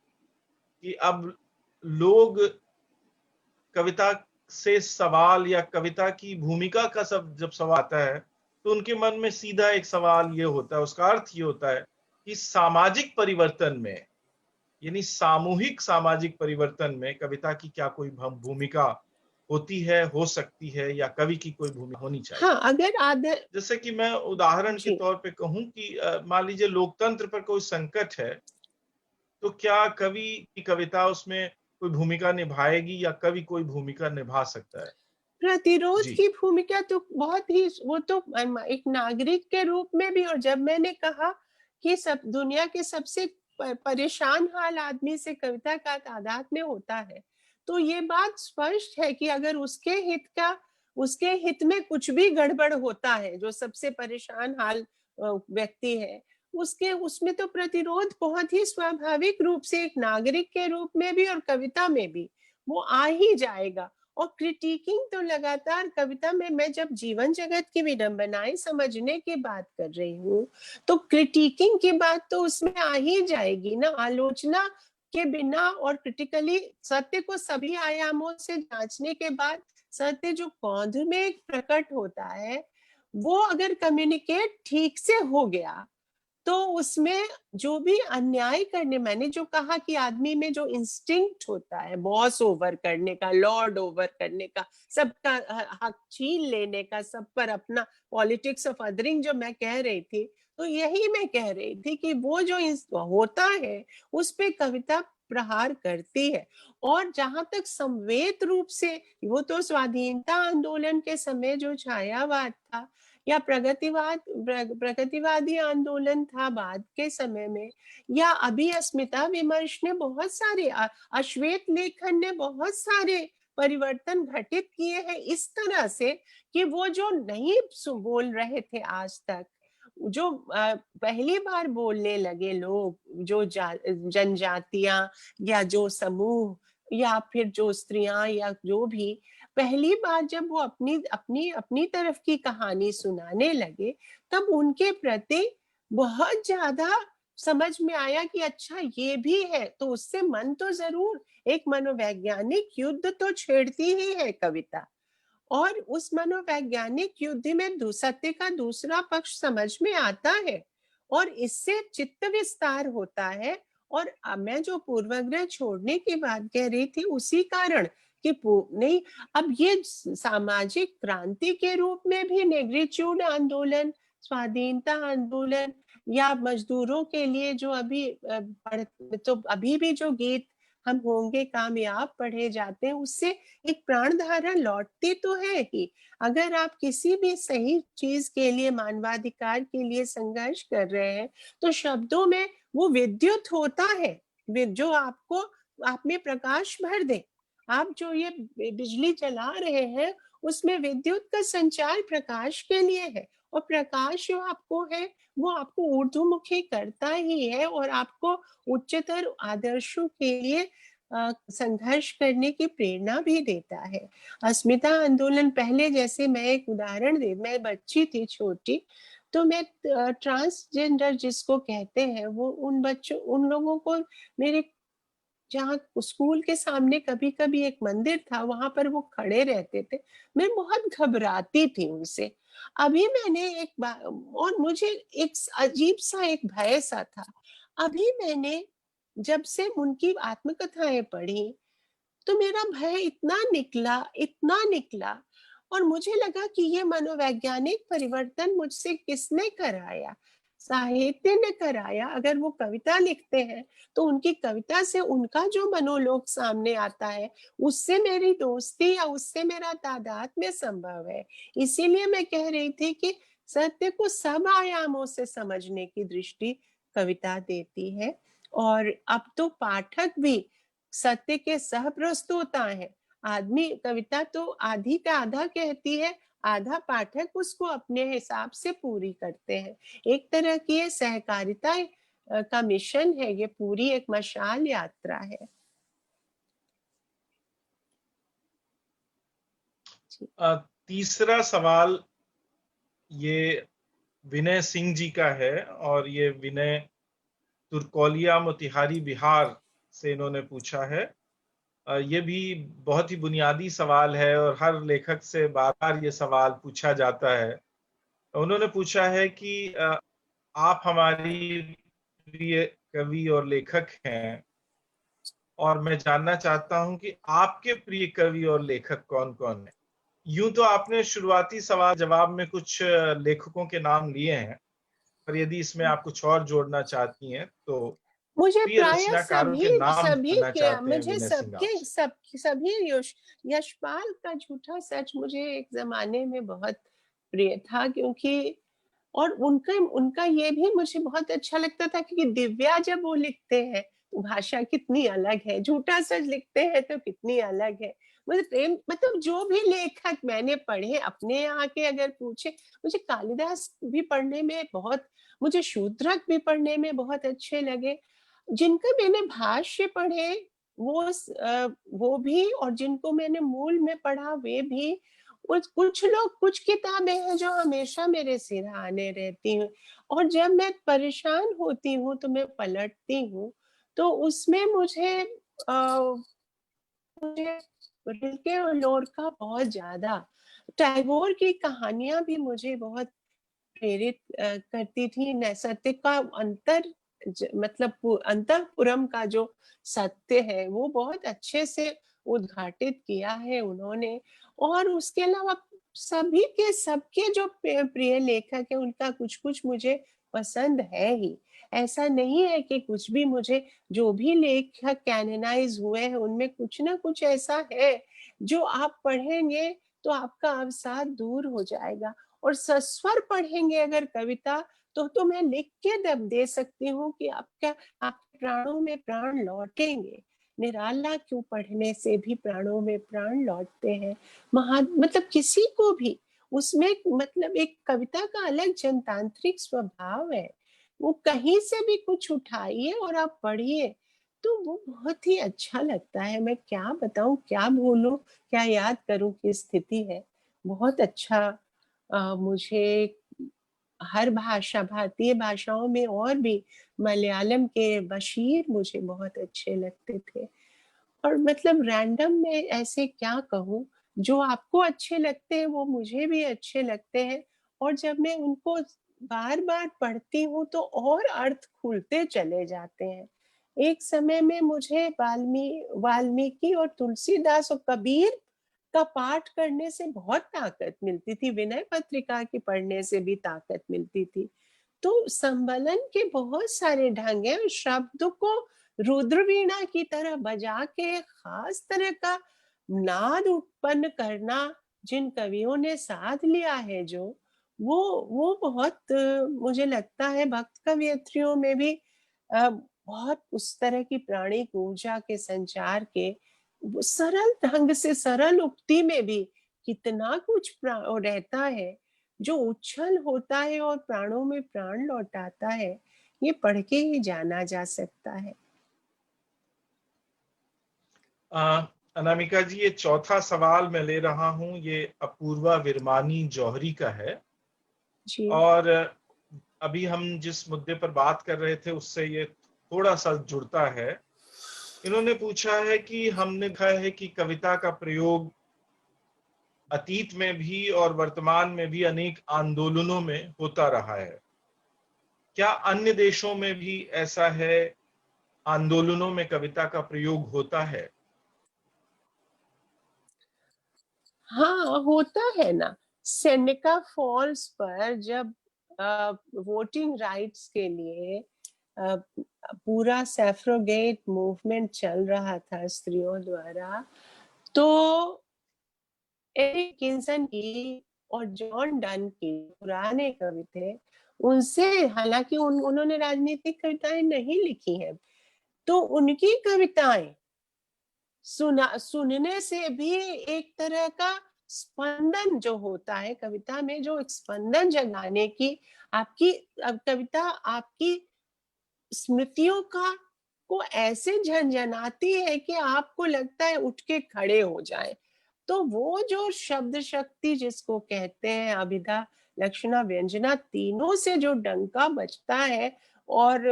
कि अब लोग कविता से सवाल या कविता की भूमिका का सब जब सवाल आता है, तो उनके मन में सीधा एक सवाल ये होता है, उसका अर्थ ये होता है कि सामाजिक परिवर्तन में, यानी सामूहिक सामाजिक परिवर्तन में कविता की क्या कोई भूमिका होती है, हो सकती है, या कवि की कोई भूमिका होनी चाहिए? हाँ, अगर जैसे कि मैं उदाहरण के जी। तौर पे कहूँ कि मान लीजिए लोकतंत्र पर कोई संकट है, तो क्या कवि की कविता उसमें कोई भूमिका निभाएगी या कवि कोई भूमिका निभा सकता है? प्रतिरोध जी। की भूमिका तो बहुत ही वो तो एक नागरिक के रूप में भी। और जब मैंने कहा कि सब दुनिया के सबसे परेशान हाल आदमी से कविता का तादाद में होता है, तो ये बात स्पष्ट है कि अगर उसके हित में कुछ भी गड़बड़ होता है, जो सबसे परेशान हाल व्यक्ति है, उसके उसमें तो प्रतिरोध बहुत ही स्वाभाविक रूप से एक नागरिक के रूप में भी और कविता में भी वो आ ही जाएगा। और क्रिटिकिंग तो लगातार कविता में, मैं जब जीवन जगत की विडंबनाएं समझने की बात कर रही हूँ, तो क्रिटिकिंग की बात तो उसमें आ ही जाएगी ना, आलोचना के बिना और क्रिटिकली सत्य को सभी आयामों से जांचने के बाद सत्य जो पौध में प्रकट होता है, वो अगर कम्युनिकेट ठीक से हो गया, तो उसमें जो भी अन्याय करने, मैंने जो कहा कि आदमी में जो इंस्टिंक्ट होता है बॉस ओवर करने का, लॉर्ड ओवर करने का, सबका हक छीन लेने का, सब पर अपना, पॉलिटिक्स ऑफ अदरिंग जो मैं कह रही थी, तो यही मैं कह रही थी कि वो जो होता है उस पे कविता प्रहार करती है। और जहां तक संवेद रूप से, वो तो स्वाधीनता आंदोलन के समय जो छायावाद था या प्रगतिवादी आंदोलन था बाद के समय में, या अभी अस्मिता विमर्श ने बहुत सारे, अश्वेत लेखन ने बहुत सारे परिवर्तन घटित किए हैं इस तरह से कि वो जो नहीं बोल रहे थे आज तक, जो पहली बार बोलने लगे लोग, जो जनजातियां या जो समूह या फिर जो स्त्रियां या जो भी, पहली बार जब वो अपनी अपनी अपनी तरफ की कहानी सुनाने लगे, तब उनके प्रति बहुत ज्यादा समझ में आया कि अच्छा ये भी है, तो उससे मन तो जरूर, एक मनोवैज्ञानिक युद्ध तो छेड़ती ही है कविता, और उस मनोवैज्ञानिक युद्ध में सत्य का दूसरा पक्ष समझ में आता है और इससे चित्त विस्तार होता है। और मैं जो पूर्वाग्रह छोड़ने की बात कह रही थी उसी कारण कि नहीं, अब ये सामाजिक क्रांति के रूप में भी नेग्रिट्यूड आंदोलन, स्वाधीनता आंदोलन, या मजदूरों के लिए जो अभी तो अभी भी जो गीत हम होंगे कामयाब पढ़े जाते हैं, उससे एक प्राण धारा लौटती तो है ही। अगर आप किसी भी सही चीज के लिए, मानवाधिकार के लिए संघर्ष कर रहे हैं, तो शब्दों में वो विद्युत होता है जो आपको, आप में प्रकाश भर दे। आप जो ये बिजली चला रहे हैं, उसमें विद्युत का संचार प्रकाश के लिए है, और प्रकाश जो आपको है वो आपको ऊर्ध्वमुखी करता ही है और आपको उच्चतर आदर्शों के लिए संघर्ष करने की प्रेरणा भी देता है। अस्मिता आंदोलन पहले, जैसे मैं एक उदाहरण दे, मैं बच्ची थी छोटी, तो मैं ट्रांसजेंडर जिसको कहते हैं, वो उन बच्चों, उन लोगों को, मेरे जहाँ स्कूल के सामने कभी कभी एक मंदिर था, वहां पर वो खड़े रहते थे, मैं बहुत घबराती थी उनसे। अभी मैंने एक बार, और मुझे एक अजीब सा एक भय सा था, अभी मैंने जब से उनकी आत्मकथाएं पढ़ी, तो मेरा भय इतना निकला, इतना निकला, और मुझे लगा कि ये मनोवैज्ञानिक परिवर्तन मुझसे किसने कराया? साहित्य ने कराया। अगर वो कविता लिखते हैं तो उनकी कविता से उनका जो मनोलोक सामने आता है, उससे मेरी दोस्ती या उससे मेरा तादात्म्य संभव है। इसीलिए मैं कह रही थी कि सत्य को सब आयामों से समझने की दृष्टि कविता देती है, और अब तो पाठक भी सत्य के सह प्रस्तोता है। आदमी कविता तो आधी का आधा कहती है, आधा पाठक उसको अपने हिसाब से पूरी करते हैं। एक तरह की ये सहकारिता का मिशन है, ये पूरी एक मशाल यात्रा है। तीसरा सवाल ये विनय सिंह जी का है, और ये विनय तुर्कोलिया मोतिहारी बिहार से इन्होंने पूछा है। ये भी बहुत ही बुनियादी सवाल है और हर लेखक से बार बार ये सवाल पूछा जाता है। उन्होंने पूछा है कि आप हमारी प्रिय कवि और लेखक हैं, और मैं जानना चाहता हूं कि आपके प्रिय कवि और लेखक कौन कौन है। यूं तो आपने शुरुआती सवाल जवाब में कुछ लेखकों के नाम लिए हैं, पर यदि इसमें आप कुछ और जोड़ना चाहती हैं तो मुझे प्रिय प्राय रचनाकारों सभी के नाम सभी जानना के, चाहते हैं मुझे विनय सिंह सबके आपसे। सब सभी यशपाल का झूठा सच मुझे एक जमाने में बहुत प्रिय था, क्योंकि, और उनका उनका ये भी मुझे बहुत अच्छा लगता था कि दिव्या जब वो लिखते हैं तो भाषा कितनी अलग है, झूठा सच लिखते हैं तो कितनी अलग है। मुझे प्रेम, मतलब जो भी लेखक मैंने पढ़े अपने यहाँ के, अगर पूछे, मुझे कालिदास भी पढ़ने में बहुत, मुझे शूद्रक भी पढ़ने में बहुत अच्छे लगे। जिनका मैंने भाष्य पढ़े, वो भी, और जिनको मैंने मूल में पढ़ा वे भी। कुछ लोग, कुछ किताबें हैं जो हमेशा मेरे सिरहाने रहती हैं, और जब मैं परेशान होती हूँ तो मैं पलटती हूँ, तो उसमें मुझे रिल्के और लोरका बहुत ज्यादा, टैगोर की कहानियां भी मुझे बहुत प्रेरित करती थी। सत्य का मतलब अंतःपुरम का जो सत्य है वो बहुत अच्छे से उद्घाटित किया है उन्होंने। और उसके अलावा सभी के सबके जो प्रिय लेखक है उनका कुछ कुछ मुझे पसंद है ही। ऐसा नहीं है कि कुछ भी मुझे, जो भी लेखक कैनोनाइज हुए हैं उनमें कुछ ना कुछ ऐसा है जो आप पढ़ेंगे तो आपका अवसाद दूर हो जाएगा। और सस्वर पढ़ेंगे अगर कविता, तो मैं लिख के दे सकती हूँ कि आपके प्राणों में प्राण लौटेंगे। निराला क्यों पढ़ने से भी प्राणों में प्राण लौटते हैं। मतलब किसी को भी उसमें, मतलब एक कविता का अलग जनतांत्रिक स्वभाव है। वो कहीं से भी कुछ उठाइए और आप पढ़िए तो वो बहुत ही अच्छा लगता है। मैं क्या बताऊं, क्या भूलूं, क्या याद करूं की स्थिति है। बहुत अच्छा। मुझे हर भाषा, भारतीय भाषाओं में और भी, मलयालम के बशीर मुझे बहुत अच्छे लगते थे। और मतलब रैंडम में ऐसे क्या कहूँ, जो आपको अच्छे लगते हैं वो मुझे भी अच्छे लगते हैं। और जब मैं उनको बार बार पढ़ती हूँ तो और अर्थ खुलते चले जाते हैं। एक समय में मुझे वाल्मीकि और तुलसीदास और कबीर का पाठ करने से बहुत ताकत मिलती थी, विनय पत्रिका की पढ़ने से भी ताकत मिलती थी। तो संबलन के बहुत सारे ढंग हैं। शब्द को रुद्र वीणा की तरह बजा के खास तरह का नाद उत्पन्न करना जिन कवियों ने साध लिया है, जो वो बहुत मुझे लगता है भक्त कवियत्रियों में भी बहुत उस तरह की प्राणिक ऊर्जा के संचार के, सरल ढंग से, सरल उक्ति में भी कितना कुछ रहता है जो उच्छल होता है और प्राणों में प्राण लौटाता है। ये पढ़ के ही जाना जा सकता है। अनामिका जी, ये चौथा सवाल मैं ले रहा हूं, ये अपूर्वा विरमानी जौहरी का है। जी। और अभी हम जिस मुद्दे पर बात कर रहे थे उससे ये थोड़ा सा जुड़ता है। इन्होंने पूछा है कि हमने देखा है कि कविता का प्रयोग अतीत में भी और वर्तमान में भी अनेक आंदोलनों में होता रहा है। क्या अन्य देशों में भी ऐसा है, आंदोलनों में कविता का प्रयोग होता है? हाँ, होता है ना। सेनेका फॉल्स पर जब वोटिंग राइट्स के लिए पूरा सैफ्रोगेट मूवमेंट चल रहा था स्त्रियों द्वारा, तो एरिक किंसन की और जॉन डन की, पुराने कवि थे, उनसे, हालांकि उन्होंने राजनीतिक कविताएं नहीं लिखी हैं, तो उनकी कविताएं सुनने से भी एक तरह का स्पंदन जो होता है कविता में, जो एक स्पंदन जगाने की आपकी, अब कविता आपकी स्मृतियों को ऐसे झंझनाती है कि आपको लगता है उठ के खड़े हो जाए। तो वो जो शब्द शक्ति जिसको कहते हैं, अभिधा, लक्षणा, व्यंजना, तीनों से जो डंका बजता है और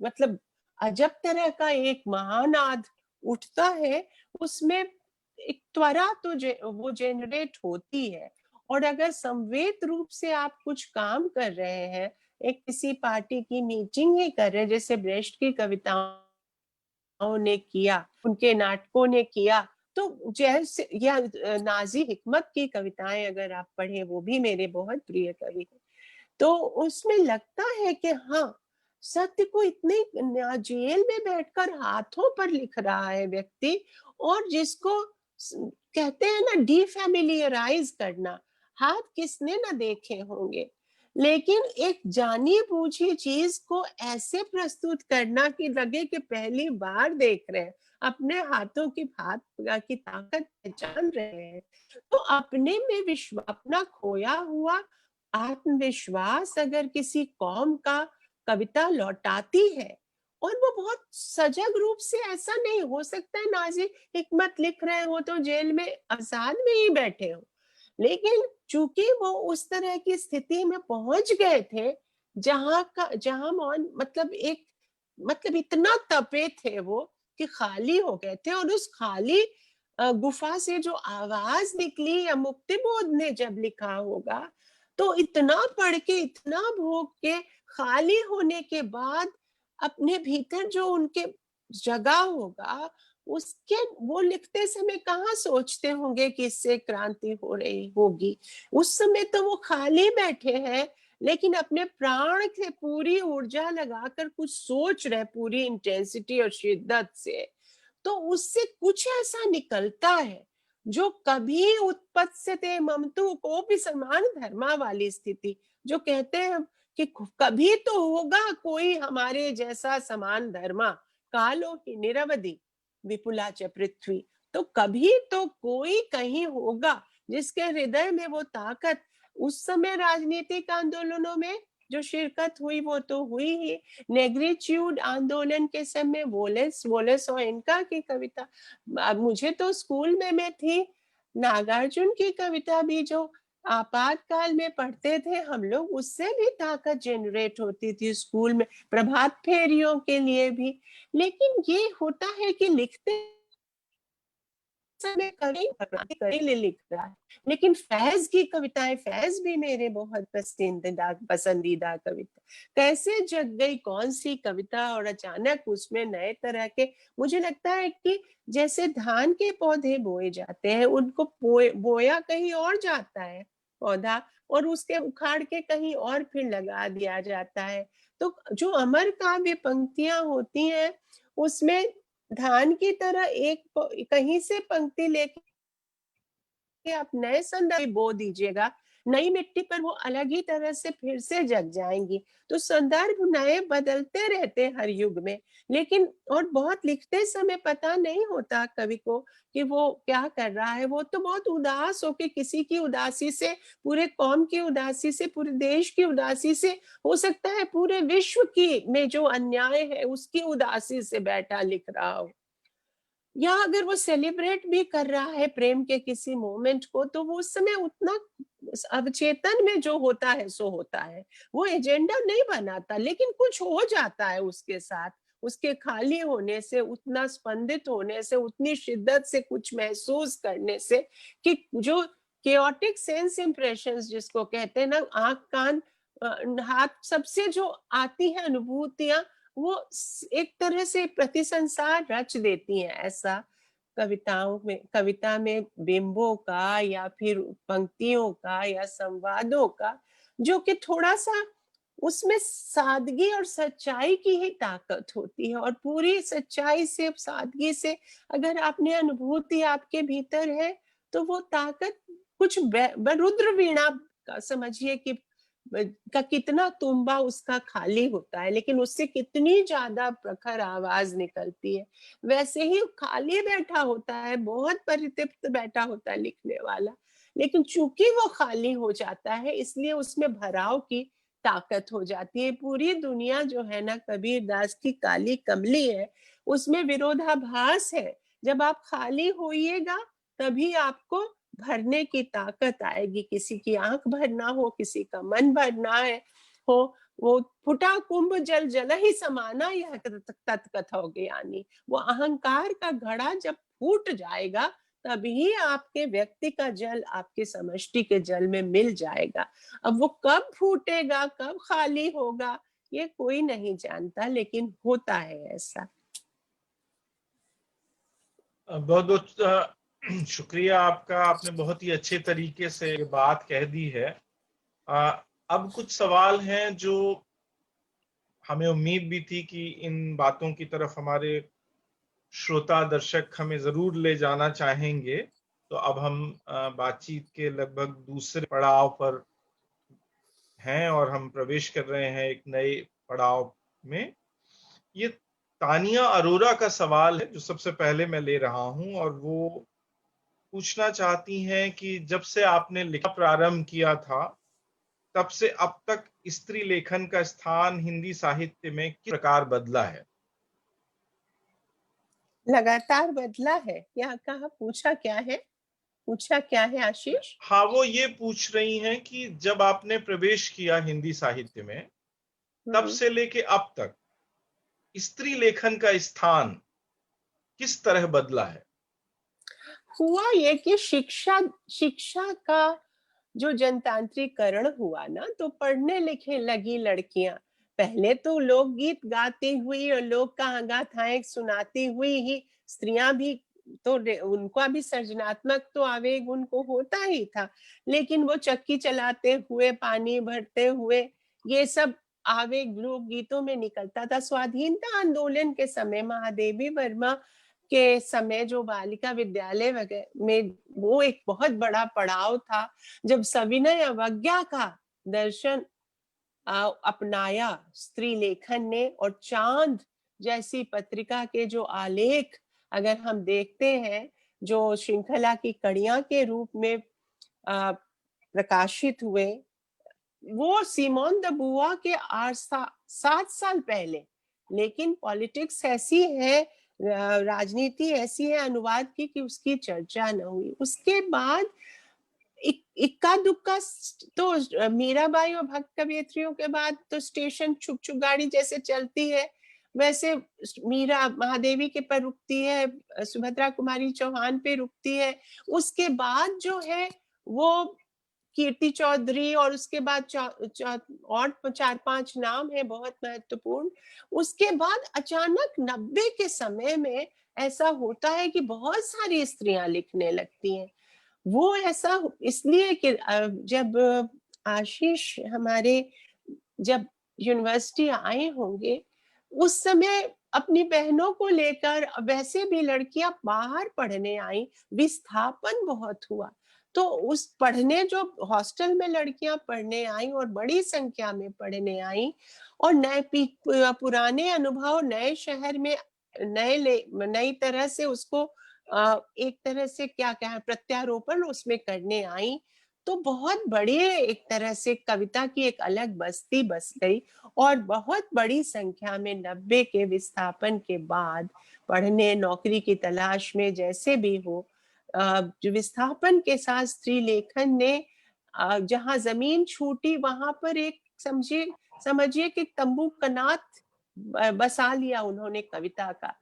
मतलब अजब तरह का एक महानाद उठता है, उसमें एक त्वरा तो वो जेनरेट होती है। और अगर संवेद रूप से आप कुछ काम कर रहे हैं, एक किसी पार्टी की मीटिंग ही कर रहे हैं, जैसे ब्रेस्ट की कविताओं ने किया, उनके नाटकों ने किया, तो जैसे या नाजी हिकमत की कविताएं अगर आप पढ़े, वो भी मेरे बहुत प्रिय कवि हैं, तो उसमें लगता है कि हाँ, सत्य को इतने जेल में बैठकर हाथों पर लिख रहा है व्यक्ति, और जिसको कहते हैं ना डीफैमिलियराइज करना, हाथ किसने ना देखे होंगे, लेकिन एक जानी बूझी चीज को ऐसे प्रस्तुत करना कि लगे कि पहली बार देख रहे हैं, अपने हाथों की हाथ की ताकत पहचान रहे हैं। तो अपने में अपना खोया हुआ आत्मविश्वास अगर किसी कौम का कविता लौटाती है, और वो बहुत सजग रूप से, ऐसा नहीं हो सकता है नाज़िम हिकमत लिख रहे हो तो जेल में अवसाद में ही बैठे हो। लेकिन चूँकि वो उस तरह की स्थिति में पहुँच गए थे, जहाँ मौन मतलब एक मतलब इतना तपे थे वो कि खाली हो गए थे, और उस खाली गुफा से जो आवाज़ निकली, या मुक्तिबोध ने जब लिखा होगा, तो इतना पढ़ के, इतना भोग के, खाली होने के बाद अपने भीतर जो उनके जगा होगा, उसके वो लिखते समय कहाँ सोचते होंगे कि इससे क्रांति हो रही होगी। उस समय तो वो खाली बैठे हैं, लेकिन अपने प्राण से पूरी ऊर्जा लगाकर कुछ सोच रहे, पूरी इंटेंसिटी और शिद्दत से। तो उससे कुछ ऐसा निकलता है जो कभी उत्पत्स्यते ममतु, को भी समान धर्मा वाली स्थिति, जो कहते हैं कि कभी तो होगा कोई हमारे जैसा समान धर्मा, कालो ही निरवधि विपुला च पृथ्वी। तो कभी तो कोई कहीं होगा जिसके हृदय में वो ताकत, उस समय राजनीतिक आंदोलनों में जो शिरकत हुई वो तो हुई ही। नेग्रिट्यूड आंदोलन के समय वोलेस वोलेस और इनका की कविता, मुझे तो स्कूल में मैं थी, नागार्जुन की कविता भी जो आपातकाल में पढ़ते थे हम लोग, उससे भी ताकत जनरेट होती थी स्कूल में, प्रभात फेरियों के लिए भी। लेकिन ये होता है कि लिखते समय कवि ले लिख रहा है। लेकिन फैज की कविताएं, फैज भी मेरे बहुत पसंदीदा कविता, कैसे जग गई कौन सी कविता, और अचानक उसमें नए तरह के, मुझे लगता है कि जैसे धान के पौधे बोए जाते हैं, उनको बोया कहीं और जाता है पौधा, और उसके उखाड़ के कहीं और फिर लगा दिया जाता है। तो जो अमर काव्य पंक्तियां होती हैं, उसमें धान की तरह एक कहीं से पंक्ति लेके आप नए संदर्भ बो दीजिएगा, नई मिट्टी पर वो अलग ही तरह से फिर से जग जाएंगी। तो संदर्भ नए बदलते रहते हैं हर युग में। लेकिन और बहुत लिखते समय पता नहीं होता कवि को कि वो क्या कर रहा है। वो तो बहुत उदास होके, किसी की उदासी से, पूरे कौम की उदासी से, पूरे देश की उदासी से, हो सकता है पूरे विश्व की में जो अन्याय है उसकी उदासी से बैठा लिख रहा हो। या अगर वो सेलिब्रेट भी कर रहा है प्रेम के किसी मोमेंट को, तो वो उस समय उतना अवचेतन में जो होता है सो होता है, वो एजेंडा नहीं बनाता, लेकिन कुछ हो जाता है उसके साथ, उसके खाली होने से, उतना स्पंदित होने से, उतनी शिद्दत से कुछ महसूस करने से, कि जो केओटिक सेंस इंप्रेशंस जिसको कहते हैं ना, आंख कान हाथ सबसे जो आती है अनुभूतियां, वो एक तरह से प्रति संसार रच देती हैं। ऐसा कविता में बिंबों का, या फिर पंक्तियों का, या संवादों का, जो कि थोड़ा सा उसमें सादगी और सच्चाई की ही ताकत होती है। और पूरी सच्चाई से, सादगी से अगर आपने अनुभूति आपके भीतर है, तो वो ताकत कुछ रुद्र वीणा का समझिए कि का कितना तुम्बा उसका खाली होता है, लेकिन उससे कितनी ज्यादा प्रखर आवाज निकलती है। वैसे ही खाली बैठा होता है, बहुत परितृप्त बैठा होता है लिखने वाला, लेकिन चूंकि वो खाली हो जाता है, इसलिए उसमें भराव की ताकत हो जाती है। पूरी दुनिया जो है ना, कबीर दास की काली कमली है, उसमें विरोधाभास है। जब आप खाली होइएगा, तभी आपको भरने की ताकत आएगी। किसी की आंख भरना हो, किसी का मन भरना है हो, वो फुटा कुंभ जल जल ही समाना, यह तत्कथा ज्ञानी। वो अहंकार का घड़ा जब फूट जाएगा, तभी आपके व्यक्ति का जल आपके समष्टि के जल में मिल जाएगा। अब वो कब फूटेगा, कब खाली होगा, ये कोई नहीं जानता, लेकिन होता है ऐसा। बहुत बहुत शुक्रिया आपका, आपने बहुत ही अच्छे तरीके से ये बात कह दी है। अब कुछ सवाल हैं जो हमें उम्मीद भी थी कि इन बातों की तरफ हमारे श्रोता दर्शक हमें जरूर ले जाना चाहेंगे। तो अब हम बातचीत के लगभग दूसरे पड़ाव पर हैं और हम प्रवेश कर रहे हैं एक नए पड़ाव में। ये तानिया अरोरा का सवाल है जो सबसे पहले मैं ले रहा हूं, और वो पूछना चाहती हैं कि जब से आपने लिखना प्रारंभ किया था, तब से अब तक स्त्री लेखन का स्थान हिंदी साहित्य में किस प्रकार बदला है। लगातार बदला है। क्या कहा? पूछा क्या है? पूछा क्या है आशीष? हाँ, वो ये पूछ रही हैं कि जब आपने प्रवेश किया हिंदी साहित्य में, तब हम्म। से लेके अब तक स्त्री लेखन का स्थान किस तरह बदला है? हुआ ये कि शिक्षा शिक्षा का जो जनतांत्रिकरण हुआ ना, तो पढ़ने लिखे लगी लड़कियां। पहले तो लोकगीत गाती हुई और लोक गाथाएं सुनाती हुई ही स्त्रियां भी, तो उनका भी सृजनात्मक तो आवेग उनको होता ही था, लेकिन वो चक्की चलाते हुए, पानी भरते हुए, ये सब आवेग लोक गीतों में निकलता था। स्वाधीनता आंदोलन के समय महादेवी वर्मा के समय जो बालिका विद्यालय वगैरह में, वो एक बहुत बड़ा पड़ाव था, जब सविनय अवज्ञा का दर्शन अपनाया स्त्री लेखन ने। और चांद जैसी पत्रिका के जो आलेख अगर हम देखते हैं, जो श्रृंखला की कड़ियां के रूप में प्रकाशित हुए, वो सिमोन द बुआ के 7 साल पहले। लेकिन पॉलिटिक्स ऐसी है, राजनीति ऐसी है अनुवाद की, कि उसकी चर्चा न हुई। उसके बाद इक्का दुक्का तो मीराबाई और भक्त कवियत्रियों के बाद तो स्टेशन छुक छुक गाड़ी जैसे चलती है, वैसे मीरा महादेवी के पर रुकती है, सुभद्रा कुमारी चौहान पे रुकती है। उसके बाद जो है वो कीर्ति चौधरी, और उसके बाद और 4-5 नाम है बहुत महत्वपूर्ण। उसके बाद अचानक 90 के समय में ऐसा होता है कि बहुत सारी स्त्रियां लिखने लगती हैं। वो ऐसा इसलिए कि जब आशीष हमारे जब यूनिवर्सिटी आए होंगे, उस समय अपनी बहनों को लेकर वैसे भी लड़कियां बाहर पढ़ने आई, विस्थापन बहुत हुआ। तो उस पढ़ने जो हॉस्टल में लड़कियां पढ़ने आई और बड़ी संख्या में पढ़ने आई, और नए पुराने अनुभव नए शहर में नई तरह से उसको एक तरह से क्या क्या प्रत्यारोपण उसमें करने आई, तो बहुत बड़ी एक तरह से कविता की एक अलग बस्ती बस गई। और बहुत बड़ी संख्या में 90 के विस्थापन के बाद पढ़ने नौकरी की तलाश में जैसे भी हो, जो विस्थापन के साथ स्त्री लेखन ने जहां जमीन छूटी वहां पर एक समझिए कि तंबू कनात बसा लिया उन्होंने कविता का।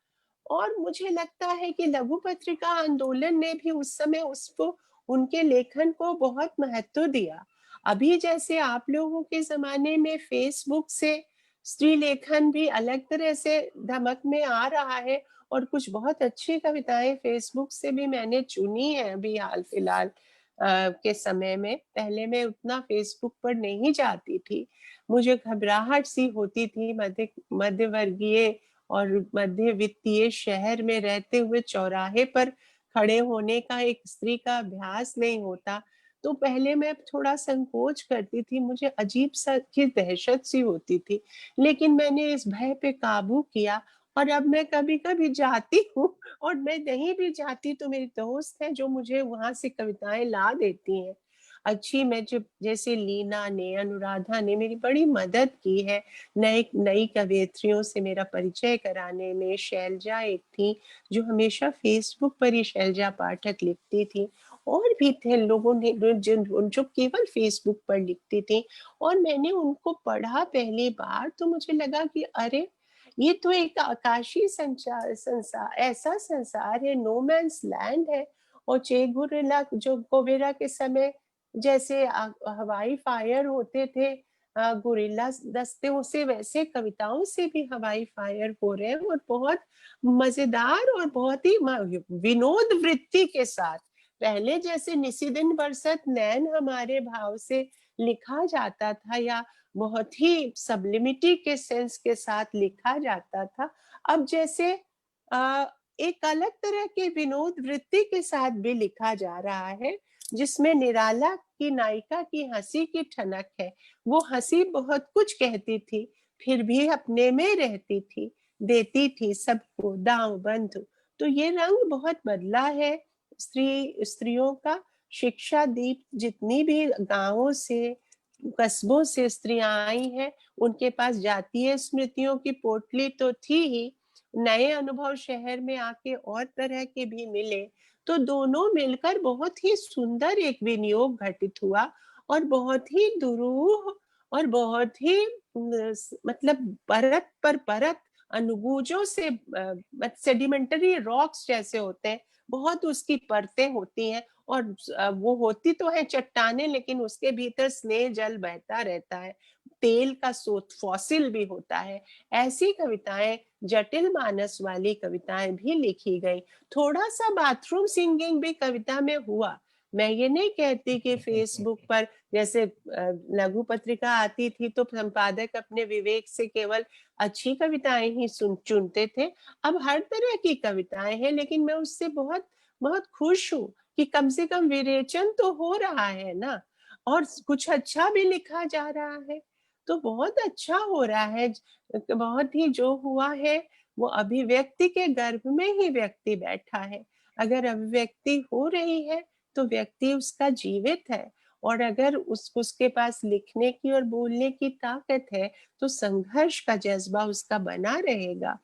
और मुझे लगता है कि लघु पत्रिका आंदोलन ने भी उस समय उसको उनके लेखन को बहुत महत्व दिया। अभी जैसे आप लोगों के जमाने में फेसबुक से स्त्री लेखन भी अलग तरह से धमक में आ रहा है, और कुछ बहुत अच्छी कविताएं फेसबुक से भी मैंने चुनी है अभी हाल फिलहाल के समय में। पहले मैं उतना फेसबुक पर नहीं जाती थी, मुझे घबराहट सी होती थी। मध्य वर्गीय और मध्य वित्तीय शहर में रहते हुए चौराहे पर खड़े होने का एक स्त्री का अभ्यास नहीं होता, तो पहले मैं थोड़ा संकोच करती थी, मुझे अजीब सा की दहशत सी होती थी। लेकिन मैंने इस भय पे काबू किया, और अब मैं कभी कभी जाती हूँ, और मैं नहीं भी जाती तो मेरी दोस्त है जो मुझे वहां से कविताएं ला देती हैं अच्छी। मैं जब जैसे लीना ने, अनुराधा ने मेरी बड़ी मदद की है नई नई कवियत्रियों से मेरा परिचय कराने में। शैलजा एक थी जो हमेशा फेसबुक पर ही शैलजा पाठक लिखती थी, और भी थे लोगों ने जो केवल फेसबुक पर लिखती थी। और मैंने उनको पढ़ा पहली बार तो मुझे लगा कि अरे, ये तो एक आकाशीय संसार ऐसा संसार है, नो मैंस लैंड है। और चे गुर्रेला जो गोवेरा के समय जैसे हवाई फायर होते थे गुरिल्ला दस्ते से, वैसे कविताओं से भी हवाई फायर हो रहे हैं, और बहुत मजेदार और बहुत ही विनोद वृत्ति के साथ। पहले जैसे निशिदिन बरसत नैन हमारे भाव से लिखा जाता था, या बहुत ही सब्लिमिटी के सेंस के साथ लिखा जाता था, अब जैसे एक अलग तरह के विनोद वृत्ति के साथ भी लिखा जा रहा है, जिसमें निराला की नायिका की हंसी की ठनक है। वो हंसी बहुत कुछ कहती थी, फिर भी अपने में रहती थी, देती थी सबको दांव बंधु। तो ये रंग बहुत बदला है स्त्रियों का। शिक्षा दीप जितनी भी गांवों से कस्बों से स्त्रियां आई हैं, उनके पास जातीय स्मृतियों की पोटली तो थी ही, नए अनुभव शहर में आके और तरह के भी मिले, तो दोनों मिलकर बहुत ही सुंदर एक विनियोग घटित हुआ और बहुत ही दुरूह और बहुत ही मतलब परत पर परत अनुगूजों से सेडिमेंटरी रॉक्स जैसे होते हैं, बहुत उसकी परतें होती हैं और वो होती तो है चट्टानें, लेकिन उसके भीतर स्नेह जल बहता रहता है, तेल का स्रोत फॉसिल भी होता है। ऐसी कविताएं, जटिल मानस वाली कविताएं भी लिखी गई। थोड़ा सा बाथरूम सिंगिंग भी कविता में हुआ। मैं ये नहीं कहती कि फेसबुक पर जैसे लघु पत्रिका आती थी तो संपादक अपने विवेक से केवल अच्छी कविताएं ही चुनते थे। अब हर तरह की कविताएं हैं, लेकिन मैं उससे बहुत बहुत खुश हूँ कि कम से कम विरेचन तो हो रहा है ना, और कुछ अच्छा भी लिखा जा रहा है, तो बहुत अच्छा हो रहा है। बहुत ही जो हुआ है वो अभिव्यक्ति के गर्भ में ही व्यक्ति बैठा है। अगर अभिव्यक्ति हो रही है तो व्यक्ति उसका जीवित है, और अगर उसके पास लिखने की और बोलने की ताकत है तो संघर्ष का जज्बा उसका बना रहेगा।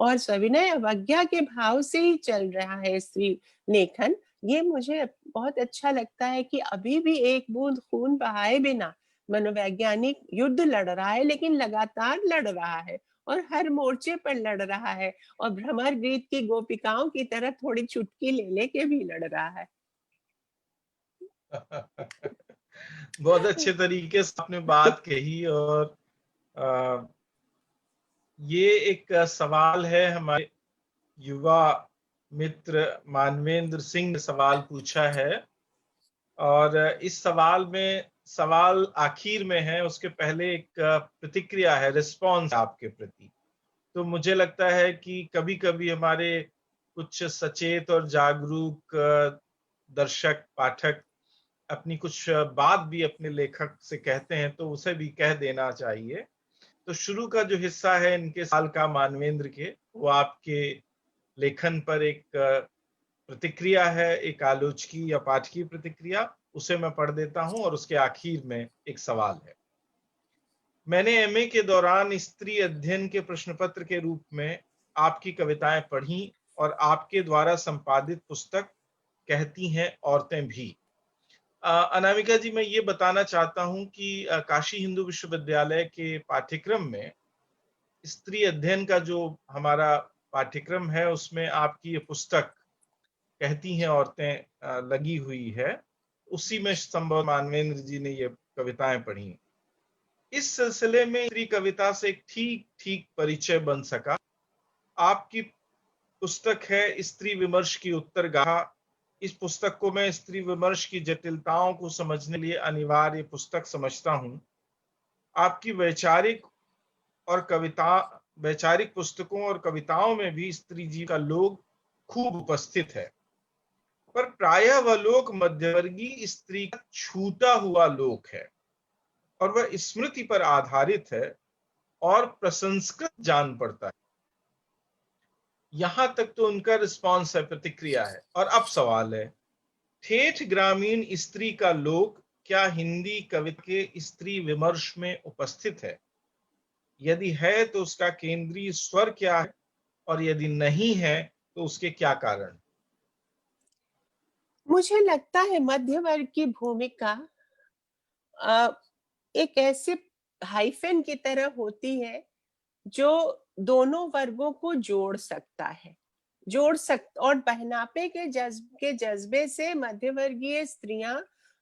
और सविनय अवज्ञा के भाव से ही चल रहा है स्त्री लेखन। ये मुझे बहुत अच्छा लगता है कि अभी भी एक बूंद खून बहाए बिना मनोवैज्ञानिक युद्ध लड़ रहा है, लेकिन लगातार लड़ रहा है और हर मोर्चे पर लड़ रहा है, और भ्रमर गीत की गोपिकाओं की तरह थोड़ी चुटकी ले लेके भी लड़ रहा है। बहुत अच्छे तरीके से आपने बात कही। और आ, ये एक सवाल है, हमारे युवा मित्र मानवेंद्र सिंह ने सवाल पूछा है, और इस सवाल में, सवाल आखिर में है, उसके पहले एक प्रतिक्रिया है, रिस्पॉन्स आपके प्रति। तो मुझे लगता है कि कभी कभी हमारे कुछ सचेत और जागरूक दर्शक पाठक अपनी कुछ बात भी अपने लेखक से कहते हैं, तो उसे भी कह देना चाहिए। तो शुरू का जो हिस्सा है इनके साल का मानवेंद्र के, वो आपके लेखन पर एक प्रतिक्रिया है, एक आलोचकी या पाठकी प्रतिक्रिया, उसे मैं पढ़ देता हूं, और उसके आखिर में एक सवाल है। मैंने एमए के दौरान स्त्री अध्ययन के प्रश्न पत्र के रूप में आपकी कविताएं पढ़ी, और आपके द्वारा संपादित पुस्तक कहती हैं औरतें भी। अनामिका जी, मैं ये बताना चाहता हूं कि काशी हिंदू विश्वविद्यालय के पाठ्यक्रम में स्त्री अध्ययन का जो हमारा पाठ्यक्रम है, उसमें आपकी ये पुस्तक कहती हैं औरतें लगी हुई है। उसी में संभव मानवेंद्र जी ने ये कविताएं पढ़ी। इस सिलसिले में स्त्री कविता से एक ठीक ठीक परिचय बन सका। आपकी पुस्तक है स्त्री विमर्श की उत्तरगाथा। इस पुस्तक को मैं स्त्री विमर्श की जटिलताओं को समझने लिए अनिवार्य पुस्तक समझता हूं। आपकी वैचारिक पुस्तकों और कविताओं में भी स्त्री जी का लोग खूब उपस्थित है, पर प्रायः वह लोक मध्यवर्गीय स्त्री का छूटा हुआ लोक है, और वह स्मृति पर आधारित है और प्रसंस्कृत जान पड़ता है। यहां तक तो उनका रिस्पॉन्स है, प्रतिक्रिया है। और अब सवाल है, ठेठ ग्रामीण स्त्री का लोक क्या हिंदी कविता के स्त्री विमर्श में उपस्थित है? यदि है तो उसका केंद्रीय स्वर क्या है, और यदि नहीं है तो उसके क्या कारण? मुझे लगता है मध्य वर्ग की भूमिका एक ऐसे हाइफन की तरह होती है जो दोनों वर्गों को जोड़ सकता है, और बहनापे के जज्बे से मध्यवर्गीय स्त्रियां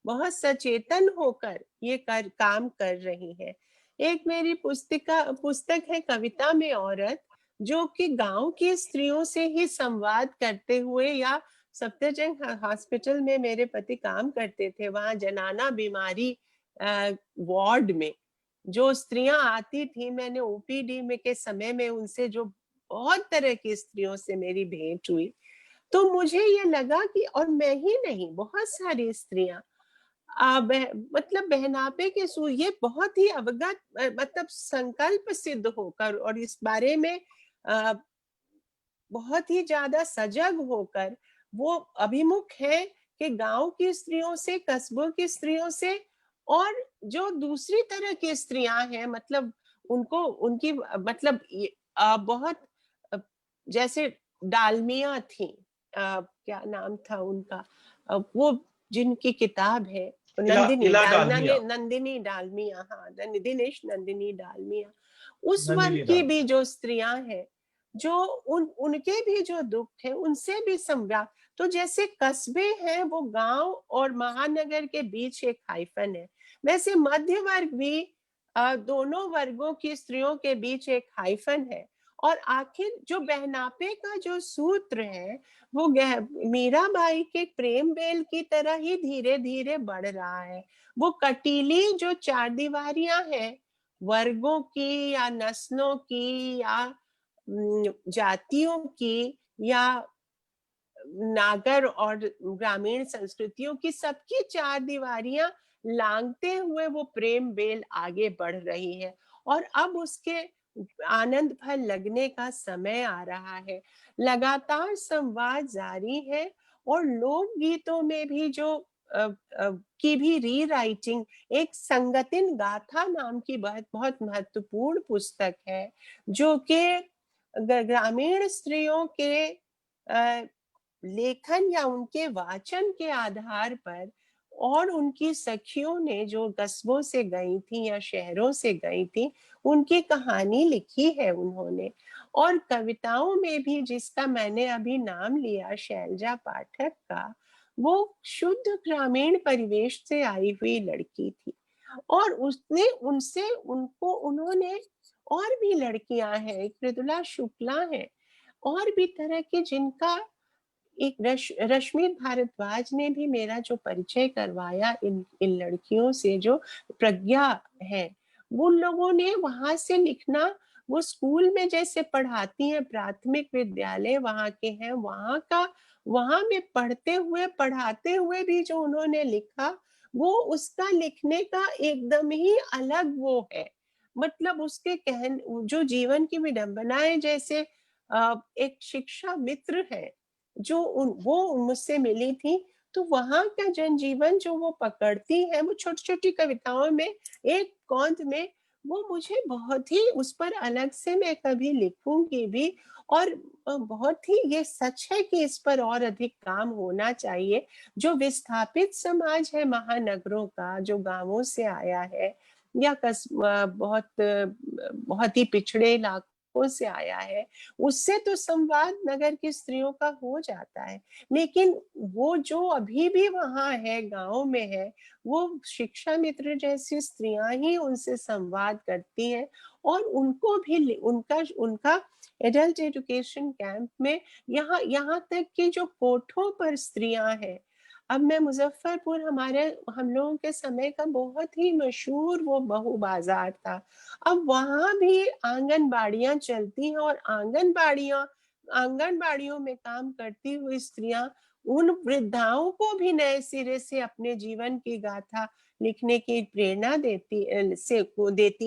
बहुत सचेतन होकर ये काम कर रही हैं। एक मेरी पुस्तक है कविता में औरत, जो कि गांव की स्त्रियों से ही संवाद करते हुए, या सफदरजंग हॉस्पिटल में मेरे पति काम करते थे, वहां जनाना बीमारी वार्ड में जो स्त्रियां आती थी, मैंने ओपीडी में के समय में उनसे जो बहुत तरह की स्त्रियों से मेरी भेंट हुई, तो मुझे ये लगा कि, और मैं ही नहीं, बहुत सारी स्त्रियां मतलब बहनापे के ये बहुत ही अवगत, मतलब संकल्प सिद्ध होकर और इस बारे में आ, बहुत ही ज्यादा सजग होकर वो अभिमुख है कि गांव की स्त्रियों से, कस्बों की स्त्रियों से, और जो दूसरी तरह की स्त्रियां हैं, मतलब उनको उनकी मतलब बहुत जैसे डालमिया थी, क्या नाम था उनका, वो जिनकी किताब है इला डालमिया, नंदिनी डालमिया, हाँ, दिनेश नंदिनी डालमिया। उस वर्ग नंदिनी की डालमिया। भी जो स्त्रियां हैं, जो उनके भी जो दुख है उनसे भी संवाद। तो जैसे कस्बे हैं वो गांव और महानगर के बीच एक हाइफन है, वैसे मध्य वर्ग भी दोनों वर्गों की स्त्रियों के बीच एक हाइफन है। और आखिर जो बहनापे का जो सूत्र है वो मीराबाई के प्रेम बेल की तरह ही धीरे धीरे बढ़ रहा है। वो कटीली जो चार दीवारियां हैं, वर्गों की या नस्लों की या जातियों की या नागर और ग्रामीण संस्कृतियों की, सबकी चार दीवारियां लांघते हुए वो प्रेम बेल आगे बढ़ रही है। और अब उसके आनंद फल लगने का समय आ रहा है। लगातार संवाद जारी है और लोक गीतों में भी जो की भी री राइटिंग, एक संगतिन गाथा नाम की बहुत बहुत महत्वपूर्ण पुस्तक है, जो कि ग्रामीण स्त्रियों के लेखन या उनके वाचन के आधार पर और उनकी सखियों ने जो कस्बों से गई थी या शहरों से गई थी, उनकी कहानी लिखी है उन्होंने। और कविताओं में भी, जिसका मैंने अभी नाम लिया शैलजा पाठक का, वो शुद्ध ग्रामीण परिवेश से आई हुई लड़की थी। और उसने उनसे उनको उन्होंने, और भी लड़कियां हैं, मृदुला शुक्ला है, और भी तरह के, जिनका एक रश्मि भारद्वाज ने भी मेरा जो परिचय करवाया इन लड़कियों से, जो प्रज्ञा है, उन लोगों ने वहां से लिखना, वो स्कूल में जैसे पढ़ाती हैं, प्राथमिक विद्यालय वहां के हैं, वहां का, वहां में पढ़ते हुए पढ़ाते हुए भी जो उन्होंने लिखा, वो उसका लिखने का एकदम ही अलग वो है। मतलब उसके जो जीवन की विडंबनाएं, जैसे एक शिक्षा मित्र है जो वो मुझसे मिली थी, तो वहां का जनजीवन जो वो पकड़ती है, वो छोटी छोटी कविताओं में, एक कौंध में, वो मुझे बहुत ही, उस पर अलग से मैं कभी लिखूंगी भी। और बहुत ही ये सच है कि इस पर और अधिक काम होना चाहिए। जो विस्थापित समाज है महानगरों का, जो गांवों से आया है या बहुत बहुत ही पिछड़े इलाकों से आया है, उससे तो संवाद नगर की स्त्रियों का हो जाता है। लेकिन वो जो अभी भी वहां है, गांव में है, वो शिक्षा मित्र जैसी स्त्रियां ही उनसे संवाद करती हैं। और उनको भी उनका उनका एडल्ट एजुकेशन कैंप में, यहाँ यहाँ तक कि जो कोठों पर स्त्रियां हैं, अब मैं मुजफ्फरपुर, हमारे हम लोगों के समय का बहुत ही मशहूर वो बहू बाजार था, अब वहां भी आंगनबाड़ियां चलती हैं। और आंगनबाड़ियों में काम करती हुई स्त्रियां उन वृद्धाओं को भी नए सिरे से अपने जीवन की गाथा लिखने की प्रेरणा देती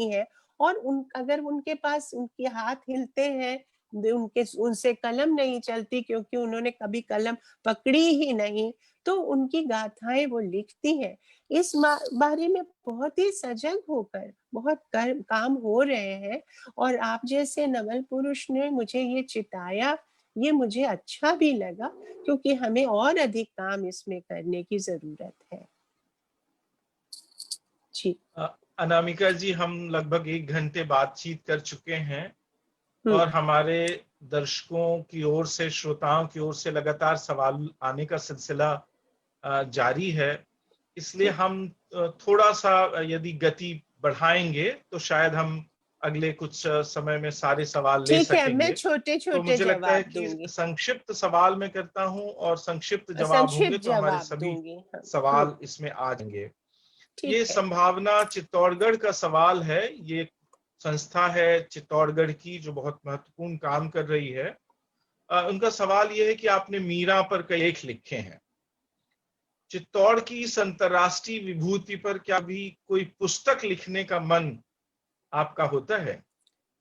हैं। और अगर उनके पास, उनके हाथ हिलते हैं, उनसे कलम नहीं चलती क्योंकि उन्होंने कभी कलम पकड़ी ही नहीं, तो उनकी गाथाएं वो लिखती हैं। इस बारे में बहुत ही सजग होकर बहुत काम हो रहे हैं। और आप जैसे नवल पुरुष ने मुझे ये चिताया, ये मुझे अच्छा भी लगा, क्योंकि हमें और अधिक काम इसमें करने की जरूरत है। जी। अनामिका जी, हम लगभग 1 घंटे बातचीत कर चुके हैं और हम्म। हमारे दर्शकों की ओर से, श्रोताओं की ओर से लगातार सवाल आने का सिलसिला जारी है। इसलिए हम थोड़ा सा यदि गति बढ़ाएंगे तो शायद हम अगले कुछ समय में सारे सवाल ले ठीक है, मैं सकेंगे। छोटे तो छोटे मुझे लगता है जवाब कि दूंगी, संक्षिप्त सवाल मैं करता हूं और संक्षिप्त जवाब होंगे संक्षिप्त तो हमारे जवाब सभी दूंगी। हाँ। सवाल इसमें आ जाएंगे। ये ठीक है। संभावना चित्तौड़गढ़ का सवाल है। ये संस्था है चित्तौड़गढ़ की जो बहुत महत्वपूर्ण काम कर रही है। उनका सवाल ये है कि आपने मीरा पर कई लेख लिखे हैं, चित्तौड़ की इस अंतर्राष्ट्रीय विभूति पर क्या भी कोई पुस्तक लिखने का मन आपका होता है?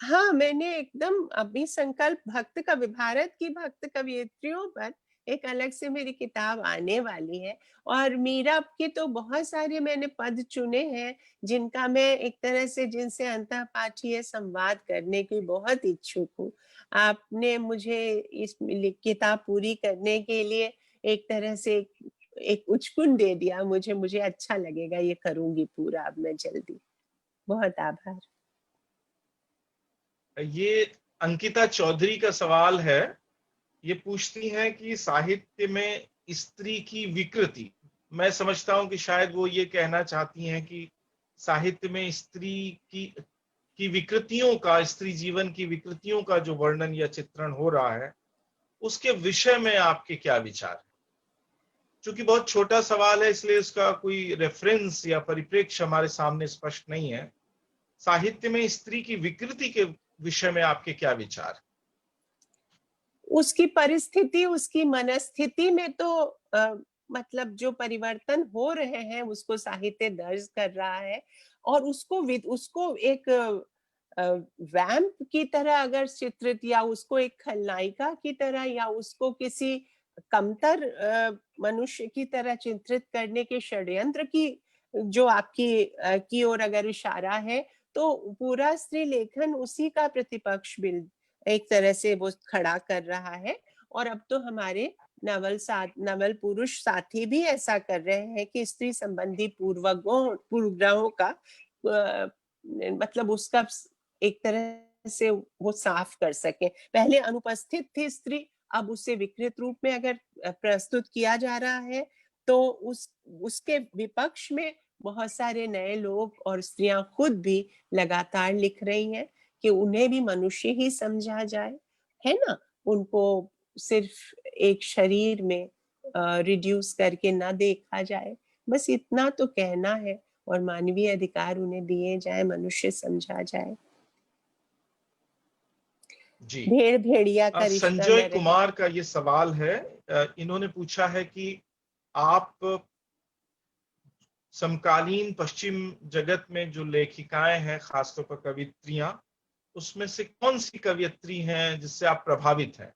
हाँ, मैंने एकदम अभी संकल्प, भारत की भक्त कवियत्रियों पर एक अलग से मेरी किताब आने वाली है। और मीरा के तो बहुत सारे मैंने पद चुने हैं जिनका मैं एक तरह से जिनसे अंतःपाठीय संवाद करने की बहुत इच्छुक हूँ। आपने मुझे इस किताब पूरी करने के लिए एक तरह से एक उचकुन दे दिया मुझे। मुझे अच्छा लगेगा, ये करूंगी पूरा अब मैं जल्दी। बहुत आभार। ये अंकिता चौधरी का सवाल है। ये पूछती हैं कि साहित्य में स्त्री की विकृति, मैं समझता हूं कि शायद वो ये कहना चाहती हैं कि साहित्य में स्त्री की विकृतियों का, स्त्री जीवन की विकृतियों का जो वर्णन या चित्रण हो रहा है, उसके विषय में आपके क्या विचार हैं? चूंकि बहुत छोटा सवाल है इसलिए उसका कोई रेफरेंस या परिप्रेक्ष्य हमारे सामने स्पष्ट नहीं है। साहित्य में स्त्री की विकृति के विषय में आपके क्या विचार? उसकी परिस्थिति, उसकी मनस्थिति में तो मतलब जो परिवर्तन हो रहे हैं उसको साहित्य दर्ज कर रहा है। और उसको एक वैम्प की तरह अगर चित्रित, या उसको एक खलनायिका की तरह, या उसको किसी कमतर मनुष्य की तरह चित्रित करने के षड्यंत्र की जो आपकी की ओर अगर इशारा है, तो पूरा स्त्री लेखन उसी का प्रतिपक्ष बिल एक तरह से वो खड़ा कर रहा है। और अब तो हमारे नवल पुरुष साथी भी ऐसा कर रहे हैं कि स्त्री संबंधी पूर्वग्रहों का मतलब उसका एक तरह से वो साफ कर सके। पहले अनुपस्थित थी स्त्री, अब उसे विकृत रूप में अगर प्रस्तुत किया जा रहा है, तो उसके विपक्ष में बहुत सारे नए लोग और स्त्रियां खुद भी लगातार लिख रही हैं कि उन्हें भी मनुष्य ही समझा जाए, है ना? उनको सिर्फ एक शरीर में रिड्यूस करके ना देखा जाए। बस इतना तो कहना है, और मानवीय अधिकार उन्हें दिए जाए, मनुष्य समझा जाए। जी। भेड़ भेड़िया का रिश्ता संजय न रहे। कुमार का ये सवाल है। इन्होंने पूछा है कि आप समकालीन पश्चिम जगत में जो लेखिकाएं हैं, खासतौर पर कवित्रियां, उसमें से कौन सी कवियत्री हैं जिससे आप प्रभावित हैं?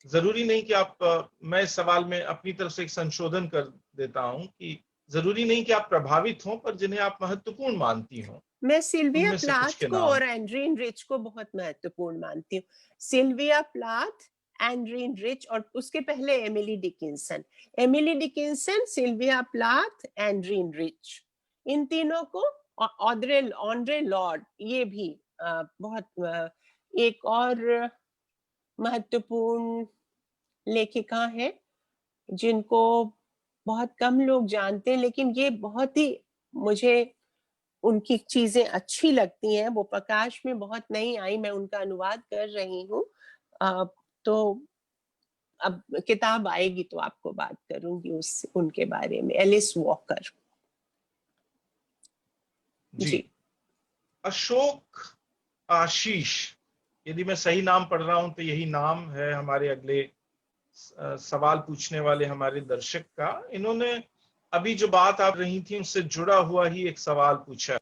जरूरी नहीं कि आप मैं इस सवाल में अपनी तरफ से एक संशोधन कर देता हूं कि जरूरी नहीं कि आप प्रभावित हों, पर जिन्हें आप महत्वपूर्ण मानती हों, मैं सिल्विया उनमें से कुछ प्लाथ के को नाम। और एंड्रीन रिच को बहुत महत्वपूर्ण मानती हूँ। सिल्विया प्लाथ, एंड्रीन रिच, और उसके पहले Emily Dickinson. Emily Dickinson, Sylvia Plath, Adrienne Rich, इन तीनों को, ऑड्रे ऑड्रे लॉर्ड, ये भी बहुत एक और महत्वपूर्ण लेखिका है जिनको बहुत कम लोग जानते हैं, लेकिन ये बहुत ही मुझे उनकी चीजें अच्छी लगती हैं। वो प्रकाश में बहुत नहीं आई, मैं उनका अनुवाद कर रही हूँ। तो अब किताब आएगी तो आपको बात करूंगी उनके बारे में। एलिस वॉकर जी। जी। अशोक आशीष, यदि मैं सही नाम पढ़ रहा हूं तो यही नाम है हमारे अगले सवाल पूछने वाले हमारे दर्शक का। इन्होंने अभी जो बात आप रही थी उससे जुड़ा हुआ ही एक सवाल पूछा।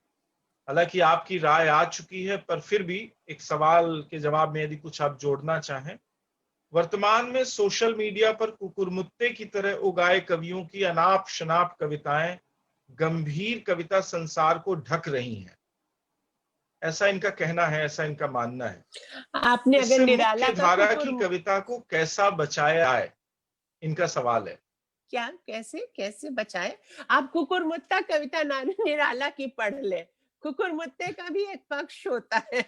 हालांकि आपकी राय आ चुकी है, पर फिर भी एक सवाल के जवाब में यदि कुछ आप जोड़ना चाहें। वर्तमान में सोशल मीडिया पर कुकुरमुत्ते की तरह उगाए कवियों की अनाप शनाप कविताएं गंभीर कविता संसार को ढक रही हैं, ऐसा इनका कहना है, ऐसा इनका मानना है। आपने अगर इससे निराला मुख्य का धारा कुकुर, की कविता को कैसा बचाया जाए, इनका सवाल है। क्या कैसे कैसे बचाए? आप कुकुरमुत्ता कविता निराला की पढ़ ले। कुकुरमुत्ते का भी एक पक्ष होता है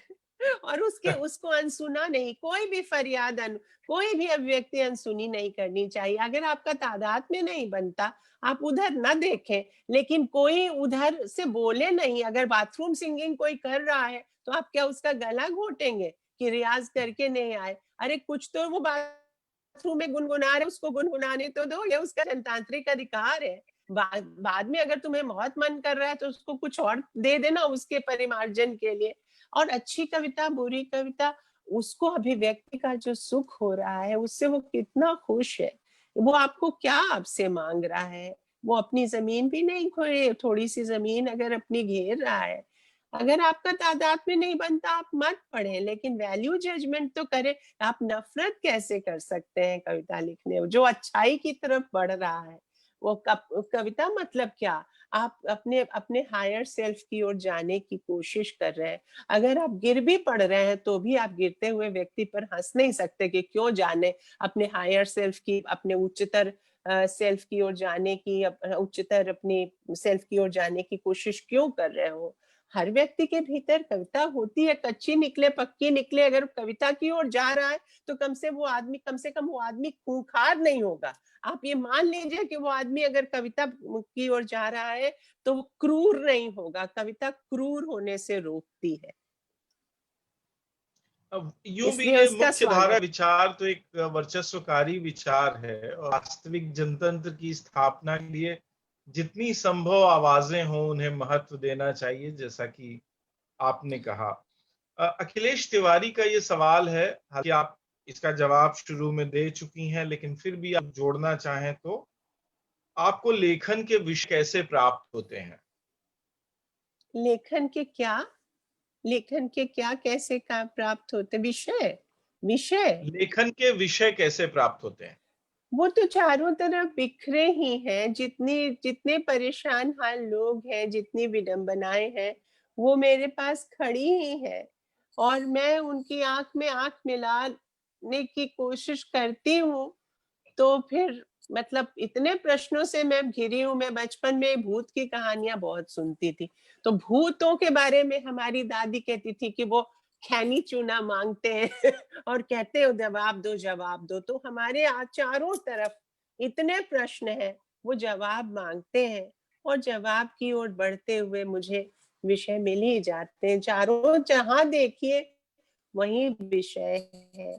और उसको अनसुना नहीं, कोई भी फरियाद कोई भी अभिव्यक्ति अनसुनी नहीं करनी चाहिए। अगर आपका तादाद में नहीं बनता, आप उधर न देखें, लेकिन कोई उधर से बोले नहीं। अगर बाथरूम सिंगिंग कोई कर रहा है तो आप क्या उसका गला घोटेंगे कि रियाज करके नहीं आए? अरे कुछ तो वो बाथरूम में गुनगुना रहे, उसको गुनगुनाने तो दो, ये उसका जनतांत्रिक अधिकार है। बाद में अगर तुम्हें बहुत मन कर रहा है तो उसको कुछ और दे देना उसके परिमार्जन के लिए। और अच्छी कविता, बुरी कविता, उसको अभिव्यक्ति का जो सुख हो रहा है उससे वो कितना खुश है। वो आपको क्या आपसे मांग रहा है? वो अपनी जमीन भी नहीं खोए, थोड़ी सी जमीन अगर अपनी घेर रहा है, अगर आपका तादाद में नहीं बनता आप मत पढ़ें, लेकिन वैल्यू जजमेंट तो करें। आप नफरत कैसे कर सकते हैं कविता लिखने, जो अच्छाई की तरफ बढ़ रहा है। वो कविता मतलब क्या? आप अपने अपने हायर सेल्फ की ओर जाने की कोशिश कर रहे हैं। अगर आप गिर भी पड़ रहे हैं तो भी आप गिरते हुए व्यक्ति पर हंस नहीं सकते कि क्यों जाने अपने हायर सेल्फ की, अपने उच्चतर सेल्फ की ओर जाने की, उच्चतर अपनी सेल्फ की ओर जाने की कोशिश क्यों कर रहे हो। हर व्यक्ति के भीतर कविता होती है, कच्ची निकले पक्की निकले, अगर कविता की ओर जा रहा है तो कम से कम वो आदमी खूंखार नहीं होगा। आप ये मान लीजिए कि वो आदमी अगर कविता की ओर जा रहा है तो वो क्रूर नहीं होगा। कविता क्रूर होने से रोकती है। अब यूं भी इसलिए ये उसका मुख्य धारा स्वागत। विचार तो एक वर्चस्वकारी विचार है, और वास्तविक जनतंत्र की स्थापना के लिए जितनी संभव आवाजें हों उन्हें महत्व देना चाहिए, जैसा कि आपने कहा। अखिलेश तिवारी का ये सवाल है, हालांकि आप इसका जवाब शुरू में दे चुकी हैं, लेकिन फिर भी आप जोड़ना चाहें तो, आपको लेखन के विषय कैसे प्राप्त होते हैं? लेखन के क्या? लेखन के क्या कैसे का प्राप्त होते? विषय? विषय लेखन के विषय कैसे प्राप्त होते हैं? वो तो चारों तरफ बिखरे ही हैं। जितने परेशान हाल लोग हैं, जितनी विडंबनाएं हैं, वो मेरे पास खड़ी ही है। और मैं उनकी आंख में आंख मिलाने की कोशिश करती हूँ। तो फिर मतलब इतने प्रश्नों से मैं घिरी हूँ। मैं बचपन में भूत की कहानियां बहुत सुनती थी। तो भूतों के बारे में हमारी दादी कहती थी कि वो खैनी चूना मांगते हैं और कहते हो जवाब दो जवाब दो। तो हमारे चारों तरफ इतने प्रश्न हैं, वो जवाब मांगते हैं। और जवाब की ओर बढ़ते हुए मुझे विषय मिल ही जाते हैं। चारों जहां देखिए वही विषय है।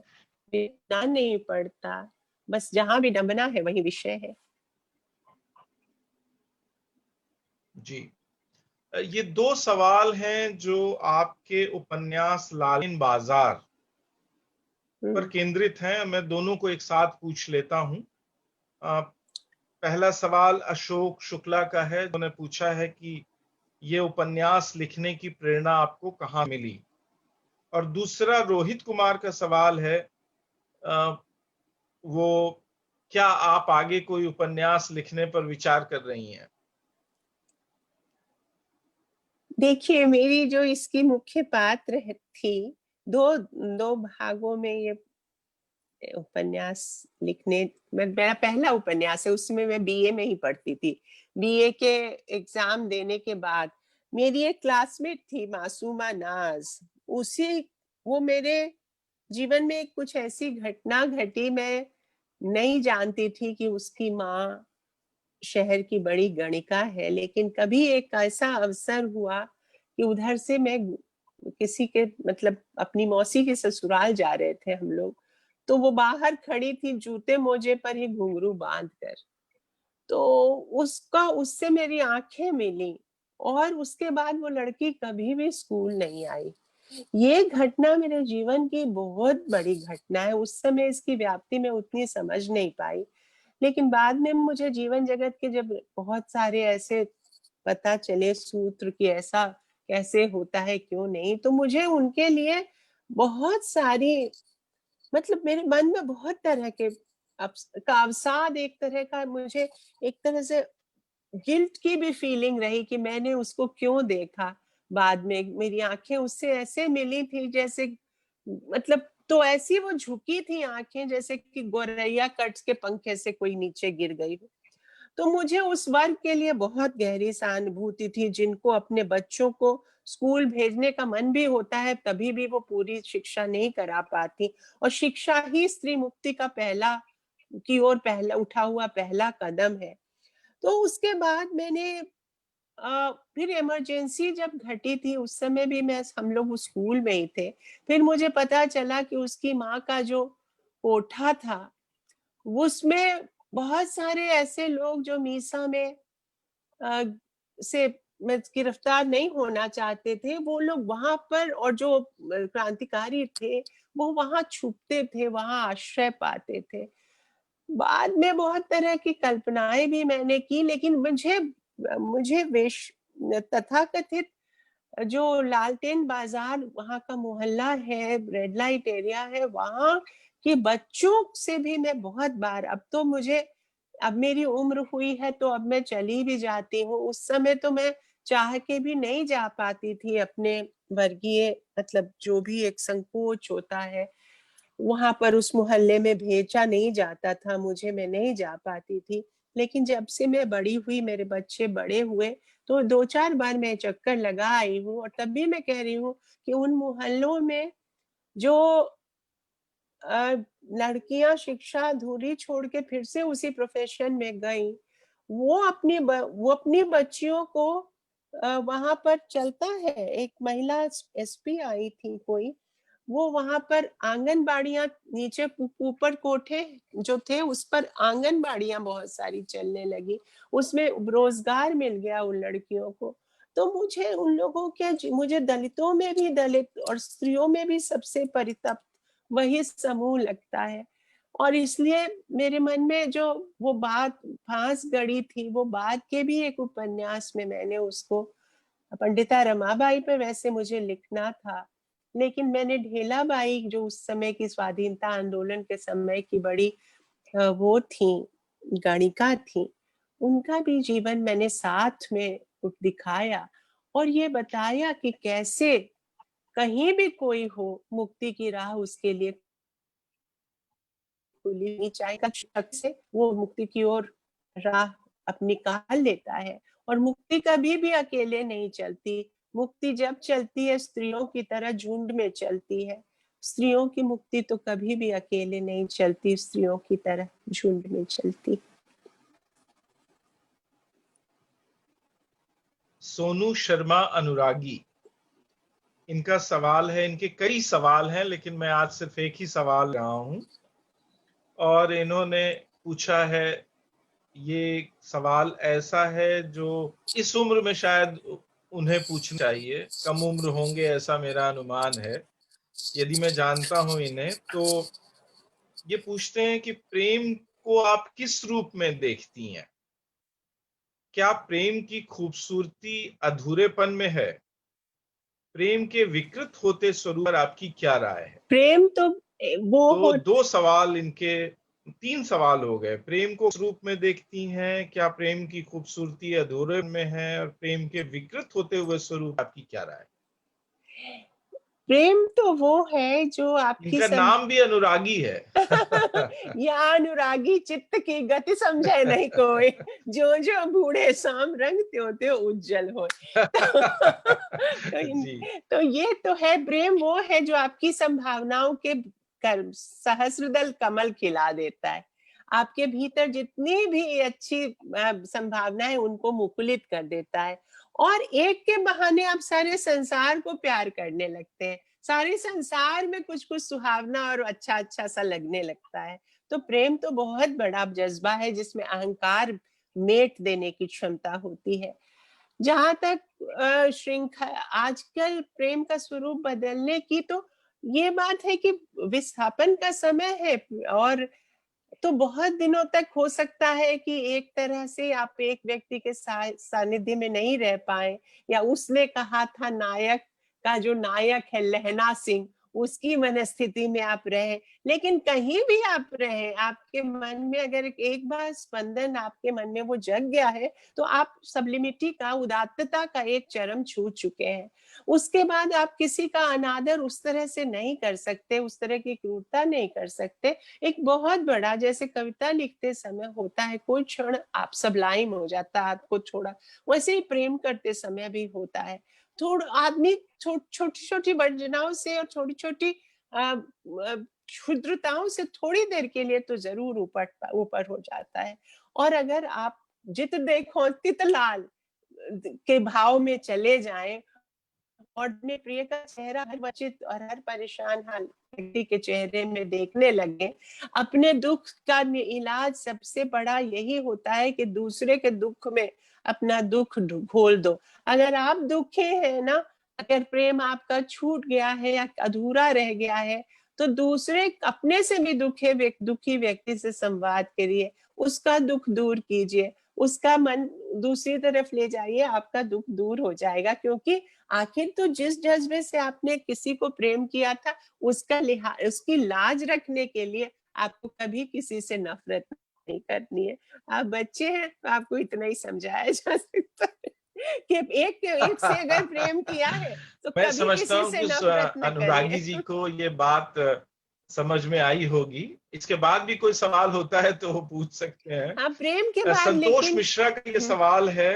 बिना नहीं पड़ता, बस जहां भी डमना है वही विषय है। जी। ये दो सवाल हैं जो आपके उपन्यास लालिन बाजार पर केंद्रित हैं। मैं दोनों को एक साथ पूछ लेता हूं। पहला सवाल अशोक शुक्ला का है, उन्होंने पूछा है कि ये उपन्यास लिखने की प्रेरणा आपको कहाँ मिली। और दूसरा रोहित कुमार का सवाल है, वो क्या आप आगे कोई उपन्यास लिखने पर विचार कर रही हैं? देखिए, मेरी जो इसकी मुख्य पात्र थी, दो दो भागों में ये उपन्यास लिखने, मेरा पहला उपन्यास है। उसमें मैं बीए में ही पढ़ती थी। बीए के एग्जाम देने के बाद मेरी एक क्लासमेट थी मासूमा नाज। उसी वो मेरे जीवन में कुछ ऐसी घटना घटी, मैं नहीं जानती थी कि उसकी माँ शहर की बड़ी गणिका है। लेकिन कभी एक ऐसा अवसर हुआ कि उधर से मैं किसी के मतलब अपनी मौसी के ससुराल जा रहे थे हम लोग। तो वो बाहर खड़ी थी जूते मोजे पर ही घुंघरू बांध कर। तो उसका उससे मेरी आंखें मिली। और उसके बाद वो लड़की कभी भी स्कूल नहीं आई। ये घटना मेरे जीवन की बहुत बड़ी घटना है। उस समय इसकी व्याप्ति में उतनी समझ नहीं पाई। लेकिन बाद में मुझे जीवन जगत के जब बहुत सारे ऐसे पता चले सूत्र कि ऐसा कैसे होता है क्यों नहीं, तो मुझे उनके लिए बहुत सारी मतलब मेरे मन में बहुत तरह के का अवसाद, एक तरह का मुझे एक तरह से गिल्ट की भी फीलिंग रही कि मैंने उसको क्यों देखा। बाद में मेरी आंखें उससे ऐसे मिली थी जैसे मतलब, तो ऐसी वो झुकी थी आंखें जैसे कि गोरैया कट्स के पंखे से कोई नीचे गिर गई हो। तो मुझे उस वर्ग के लिए बहुत गहरी सहानुभूति थी जिनको अपने बच्चों को स्कूल भेजने का मन भी होता है, तभी भी वो पूरी शिक्षा नहीं करा पाती। और शिक्षा ही स्त्री मुक्ति का पहला की ओर पहला उठा हुआ पहला कदम है। तो उसके बाद मैंने फिर इमरजेंसी जब घटी थी उस समय भी मैं हम लोग स्कूल में ही थे। फिर मुझे पता चला कि उसकी माँ का जो कोठा था उसमें बहुत सारे ऐसे लोग जो मीसा में अ, से में गिरफ्तार नहीं होना चाहते थे, वो लोग वहां पर, और जो क्रांतिकारी थे वो वहां छुपते थे, वहां आश्रय पाते थे। बाद में बहुत तरह की कल्पनाएं भी मैंने की, लेकिन मुझे मुझे वेश तथाकथित जो लालटेन बाजार वहाँ का मोहल्ला है, रेड लाइट एरिया है, वहाँ के बच्चों से भी मैं बहुत बार, अब मेरी उम्र हुई है तो अब मैं चली भी जाती हूँ। उस समय तो मैं चाह के भी नहीं जा पाती थी, अपने वर्गीय मतलब जो भी एक संकोच होता है, वहाँ पर उस मोहल्ले में भेजा नहीं जाता था मुझे, मैं नहीं जा पाती थी। लेकिन जब से मैं बड़ी हुई, मेरे बच्चे बड़े हुए, तो 2-4 बार मैं चक्कर लगा आई हूँ, और तब भी मैं कह रही हूँ कि उन मोहल्लों में जो लड़कियां शिक्षा अधूरी छोड़ के फिर से उसी प्रोफेशन में गई, वो अपनी बच्चियों को वहां पर चलता है। एक महिला एसपी आई थी कोई, वो वहां पर आंगनबाड़ियां, नीचे ऊपर कोठे जो थे उस पर आंगनबाड़ियां बहुत सारी चलने लगी, उसमें रोजगार मिल गया उन लड़कियों को। तो मुझे उन लोगों के, मुझे दलितों में भी, दलित और स्त्रियों में भी सबसे परितप्त वही समूह लगता है। और इसलिए मेरे मन में जो वो बात फांस गड़ी थी, वो बात के भी एक उपन्यास में मैंने उसको, पंडिता रमाबाई पे वैसे मुझे लिखना था, लेकिन मैंने ढेलाबाई जो उस समय की स्वाधीनता आंदोलन के समय की बड़ी वो थी, गणिका थी, उनका भी जीवन मैंने साथ में दिखाया, और ये बताया कि कैसे कहीं भी कोई हो, मुक्ति की राह उसके लिए खुली नहीं, चाहे का शक से वो मुक्ति की ओर राह अपनी निकाल लेता है। और मुक्ति कभी भी अकेले नहीं चलती, मुक्ति जब चलती है स्त्रियों की तरह झुंड में चलती है। स्त्रियों की मुक्ति तो कभी भी अकेले नहीं चलती, स्त्रियों की तरह झुंड में चलती। सोनू शर्मा अनुरागी, इनका सवाल है, इनके कई सवाल हैं लेकिन मैं आज सिर्फ एक ही सवाल रहा हूं, और इन्होंने पूछा है, ये सवाल ऐसा है जो इस उम्र में शायद उन्हें पूछना चाहिए, कम उम्र होंगे ऐसा मेरा अनुमान है, यदि मैं जानता हूं इन्हें। तो ये पूछते हैं कि प्रेम को आप किस रूप में देखती हैं? क्या प्रेम की खूबसूरती अधूरेपन में है? प्रेम के विकृत होते स्वरूप पर आपकी क्या राय है? प्रेम तो वो तो हो, दो सवाल इनके, तीन सवाल हो गए। प्रेम को किस रूप में देखती हैं, क्या प्रेम की खूबसूरती अधूरे में है, और प्रेम के विकृत होते हुए स्वरूप आपकी क्या राय? प्रेम तो वो है जो आपकी इनका नाम भी अनुरागी है। या अनुरागी चित्त की गति समझे नहीं कोई, जो जो बूढ़े शाम रंग त्यों त्यों उज्जवल हो। जी। तो ये तो है, प्रेम वो है जो आपकी संभावनाओं के सहस्रदल कमल खिला देता है, आपके भीतर जितनी भी अच्छी संभावना है उनको मुकुलित कर देता है, और एक के बहाने आप सारे संसार को प्यार करने लगते हैं, सारे संसार में कुछ कुछ सुहावना और अच्छा अच्छा सा लगने लगता है। तो प्रेम तो बहुत बड़ा जज्बा है जिसमें अहंकार मेट देने की क्षमता होती है। जहां तक श्रृंखला, आजकल प्रेम का स्वरूप बदलने की, तो ये बात है कि विस्थापन का समय है, और तो बहुत दिनों तक हो सकता है कि एक तरह से आप एक व्यक्ति के सानिध्य में नहीं रह पाए, या उसने कहा था नायक का जो नायक है लहना सिंह, उसकी मनस्थिति में आप रहे, लेकिन कहीं भी आप रहे, आपके मन में अगर एक बार स्पंदन आपके मन में वो जग गया है, तो आप सब्लिमिटी का, उदात्तता का एक चरम छू चुके हैं। उसके बाद आप किसी का अनादर उस तरह से नहीं कर सकते, उस तरह की क्रूरता नहीं कर सकते। एक बहुत बड़ा, जैसे कविता लिखते समय होता है, कोई क्षण आप सबलाइम हो जाता है, आपको छोड़ा, वैसे ही प्रेम करते समय भी होता है। थोड़ा आदमी छोटी छोटी वर्जनाओं से और छोटी छोटी क्षुद्रताओं से थोड़ी देर के लिए तो जरूर ऊपर ऊपर हो जाता है। और अगर आप जित देखो तित लाल के भाव में चले जाएं, और अपने प्रिय का चेहरा हर वंचित और हर परेशान हाल व्यक्ति के चेहरे में देखने लगे, अपने दुख का इलाज सबसे बड़ा यही होता है कि दूसरे के दुख में अपना दुख घोल दो। अगर आप दुखी हैं ना, अगर प्रेम आपका छूट गया है या अधूरा रह गया है, तो दूसरे अपने से भी दुखी व्यक्ति से संवाद करिए, उसका दुख दूर कीजिए, उसका मन दूसरी तरफ ले जाइए, आपका दुख दूर हो जाएगा। क्योंकि आखिर तो जिस जज्बे से आपने किसी को प्रेम किया था, उसकी लाज रखने के लिए आपको कभी किसी से नफरत नहीं करनी है। आप बच्चे हैं, तो आपको इतना ही समझाया जा सकता है कि एक एक से अगर प्रेम किया है तो मैं कभी समझता किसी हूँ से कि उस नफरत न अनुरागी करिए। जी को ये बात समझ में आई होगी। इसके बाद भी कोई सवाल होता है तो वो पूछ सकते हैं। हाँ, प्रेम के बाद संतोष लेकिन मिश्रा का ये सवाल है,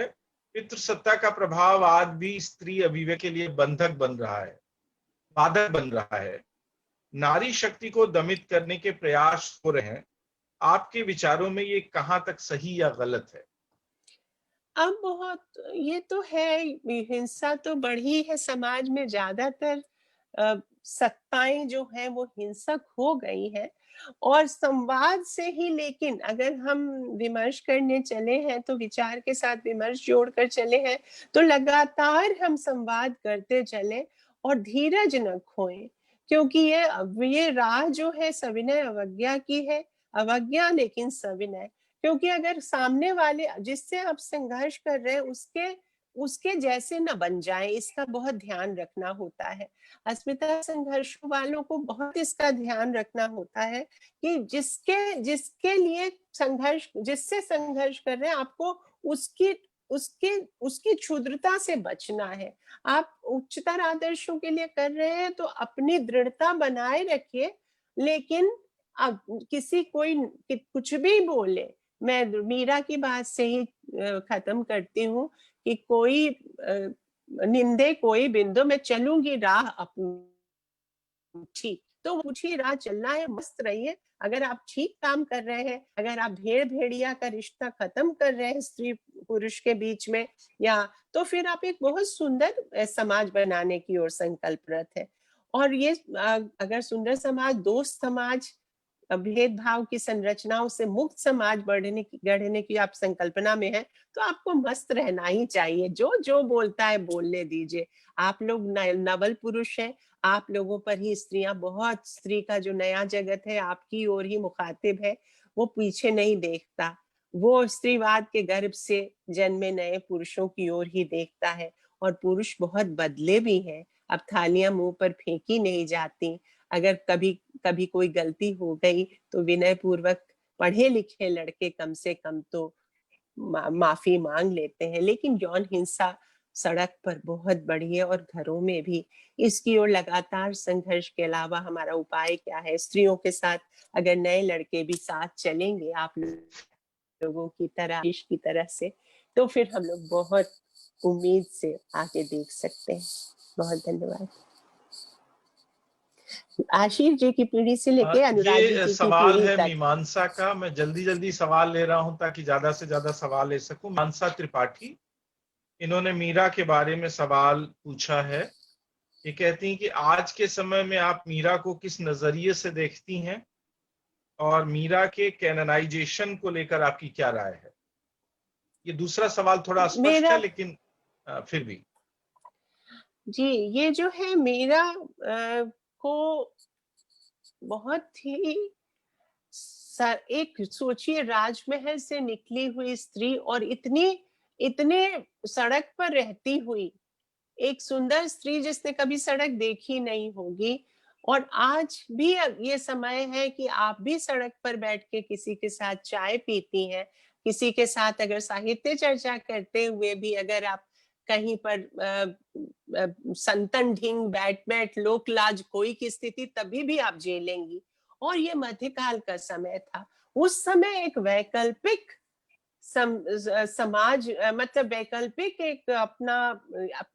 पितृसत्ता का प्रभाव आज भी स्त्री अभिव्यक्ति के लिए बंधक बन रहा है, बाधक बन रहा है, नारी शक्ति को दमित करने के प्रयास हो रहे हैं। आपके विचारों में ये कहां तक सही या गलत है? अब बहुत ये तो है, हिंसा तो बढ़ी है समाज में, ज्यादातर सत्ताएं जो हैं वो हिंसक हो गई हैं। और संवाद से ही, लेकिन अगर हम विमर्श करने चले हैं तो विचार के साथ विमर्श जोड़कर चले हैं, तो लगातार हम संवाद करते चले और धीरज न खोएं। क्योंकि ये राह जो है सविनय अवज्ञा की है, अवज्ञा लेकिन सविनय। क्योंकि अगर सामने वाले जिससे आप संघर्ष कर रहे हैं उसके उसके जैसे न बन जाए, इसका बहुत ध्यान रखना होता है। अस्मिता संघर्ष वालों को बहुत इसका ध्यान रखना होता है कि जिसके जिसके लिए संघर्ष जिससे संघर्ष कर रहे हैं, आपको उसकी उसकी उसकी क्षुद्रता से बचना है। आप उच्चतर आदर्शों के लिए कर रहे हैं तो अपनी दृढ़ता बनाए रखिए। लेकिन अब किसी कोई कुछ भी बोले, मैं मीरा की बात से ही खत्म करती हूँ कि कोई निंदे कोई बिंदु, मैं चलूंगी राह अपनी ठीक, तो ऊँची राह चलना है, मस्त रहिए। अगर आप ठीक काम कर रहे हैं, अगर आप भेड़-भेड़िया का रिश्ता खत्म कर रहे हैं स्त्री-पुरुष के बीच में, या तो फिर आप एक बहुत सुंदर समाज बनाने की ओर संकल्परत हैं। और ये अगर सुंदर समाज, दोस्त समाज, भेदभाव की संरचनाओं से मुक्त समाज गढ़ने की आप संकल्पना में हैं, तो आपको मस्त रहना ही चाहिए। जो बोलता है बोलने दीजिए। आप लोग नवल पुरुष हैं, आप लोगों पर ही स्त्रियां, बहुत स्त्री का जो नया जगत है आपकी ओर ही मुखातिब है, वो पीछे नहीं देखता। वो स्त्रीवाद के गर्भ से जन्मे नए पुरुषों की ओर ही देखता है। और पुरुष बहुत बदले भी हैं। अब थालियां मुंह पर फेंकी नहीं जाती। अगर कभी कभी कोई गलती हो गई तो विनय पूर्वक पढ़े लिखे लड़के कम से कम तो माफी मांग लेते हैं। लेकिन यौन हिंसा सड़क पर बहुत बढ़ी है और घरों में भी। इसकी ओर लगातार संघर्ष के अलावा हमारा उपाय क्या है? स्त्रियों के साथ अगर नए लड़के भी साथ चलेंगे आप लोगों की तरह, देश की तरह से, तो फिर हम लोग बहुत उम्मीद से आगे देख सकते हैं। बहुत धन्यवाद। आशीष जी की पीढ़ी से लेके अनुरागी ये जी की सवाल पीढ़ी है तक। मीमांसा का। मैं जल्दी जल्दी सवाल ले रहा हूं ताकि ज्यादा से ज्यादा सवाल ले सकूं। मीमांसा त्रिपाठी, इन्होंने मीरा के बारे में सवाल पूछा है। ये कहती हैं कि आज के समय में आप मीरा को किस नजरिए से देखती हैं और मीरा के कैननाइजेशन को लेकर आपकी क्या राय है? ये दूसरा सवाल थोड़ा अस्पष्ट है, मेरा लेकिन फिर भी। जी, ये जो है मीरा को बहुत ही एक सोचिए, राजमहल से निकली हुई स्त्री और इतने सड़क पर रहती हुई एक सुंदर स्त्री जिसने कभी सड़क देखी नहीं होगी। और आज भी ये समय है कि आप भी सड़क पर बैठ के किसी के साथ चाय पीती हैं, किसी के साथ अगर साहित्य चर्चा करते हुए भी अगर आप कहीं पर संतन ढींग बैठ बैठ लोक लाज कोई की स्थिति, तभी भी आप झेलेंगी। और ये मध्यकाल का समय था। उस समय एक वैकल्पिक समाज, मतलब वैकल्पिक एक अपना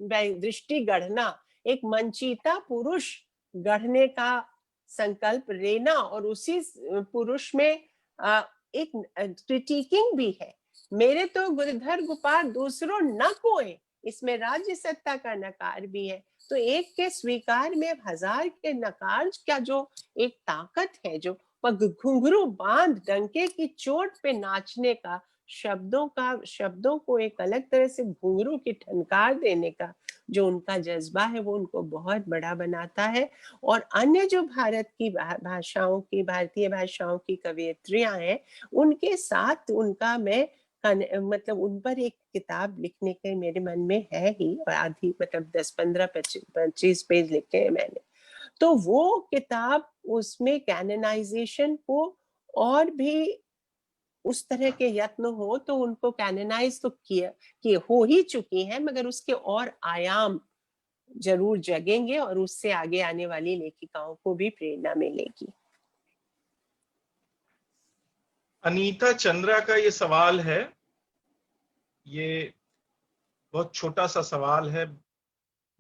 दृष्टि गढ़ना, एक मंचिता पुरुष गढ़ने का संकल्प लेना, और उसी पुरुष में एक क्रिटिकिंग भी है। मेरे तो गुरुधर गोपाल दूसरों न कोई, इसमें राज्य सत्ता का नकार भी है। तो एक के स्वीकार में हजार के नकार का जो एक ताकत है, जो घुंघरू बांध डंके की चोट पे नाचने का, शब्दों को एक अलग तरह से घुंघरू की ठनकार देने का जो उनका जज्बा है, वो उनको बहुत बड़ा बनाता है। और अन्य जो भारत की भाषाओं की, भारतीय भाषाओं की कवयित्रियां हैं, उनके साथ उनका मैं मतलब उन पर एक किताब लिखने के मेरे मन में है ही, और आधी मतलब 10-15-25 पेज लिखे हैं मैंने। तो वो किताब, उसमें कैनोनाइजेशन को और भी उस तरह के यत्न हो, तो उनको कैनोनाइज तो किए हो ही चुकी हैं, मगर उसके और आयाम जरूर जगेंगे और उससे आगे आने वाली लेखिकाओं को भी प्रेरणा मिलेगी। अनीता चंद्रा का ये सवाल है, ये बहुत छोटा सा सवाल है।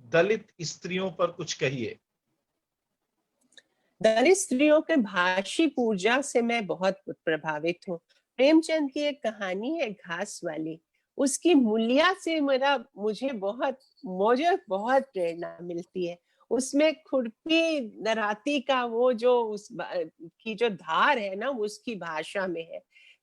दलित स्त्रियों पर कुछ कहिए। दलित स्त्रियों के भाषी पूजा से मैं बहुत प्रभावित हूँ। प्रेमचंद की एक कहानी है घास वाली, उसकी मूल्या से मुझे बहुत प्रेरणा मिलती है। उसमें खुरपी दराती का वो जो की जो धार है ना, उसकी भाषा में है,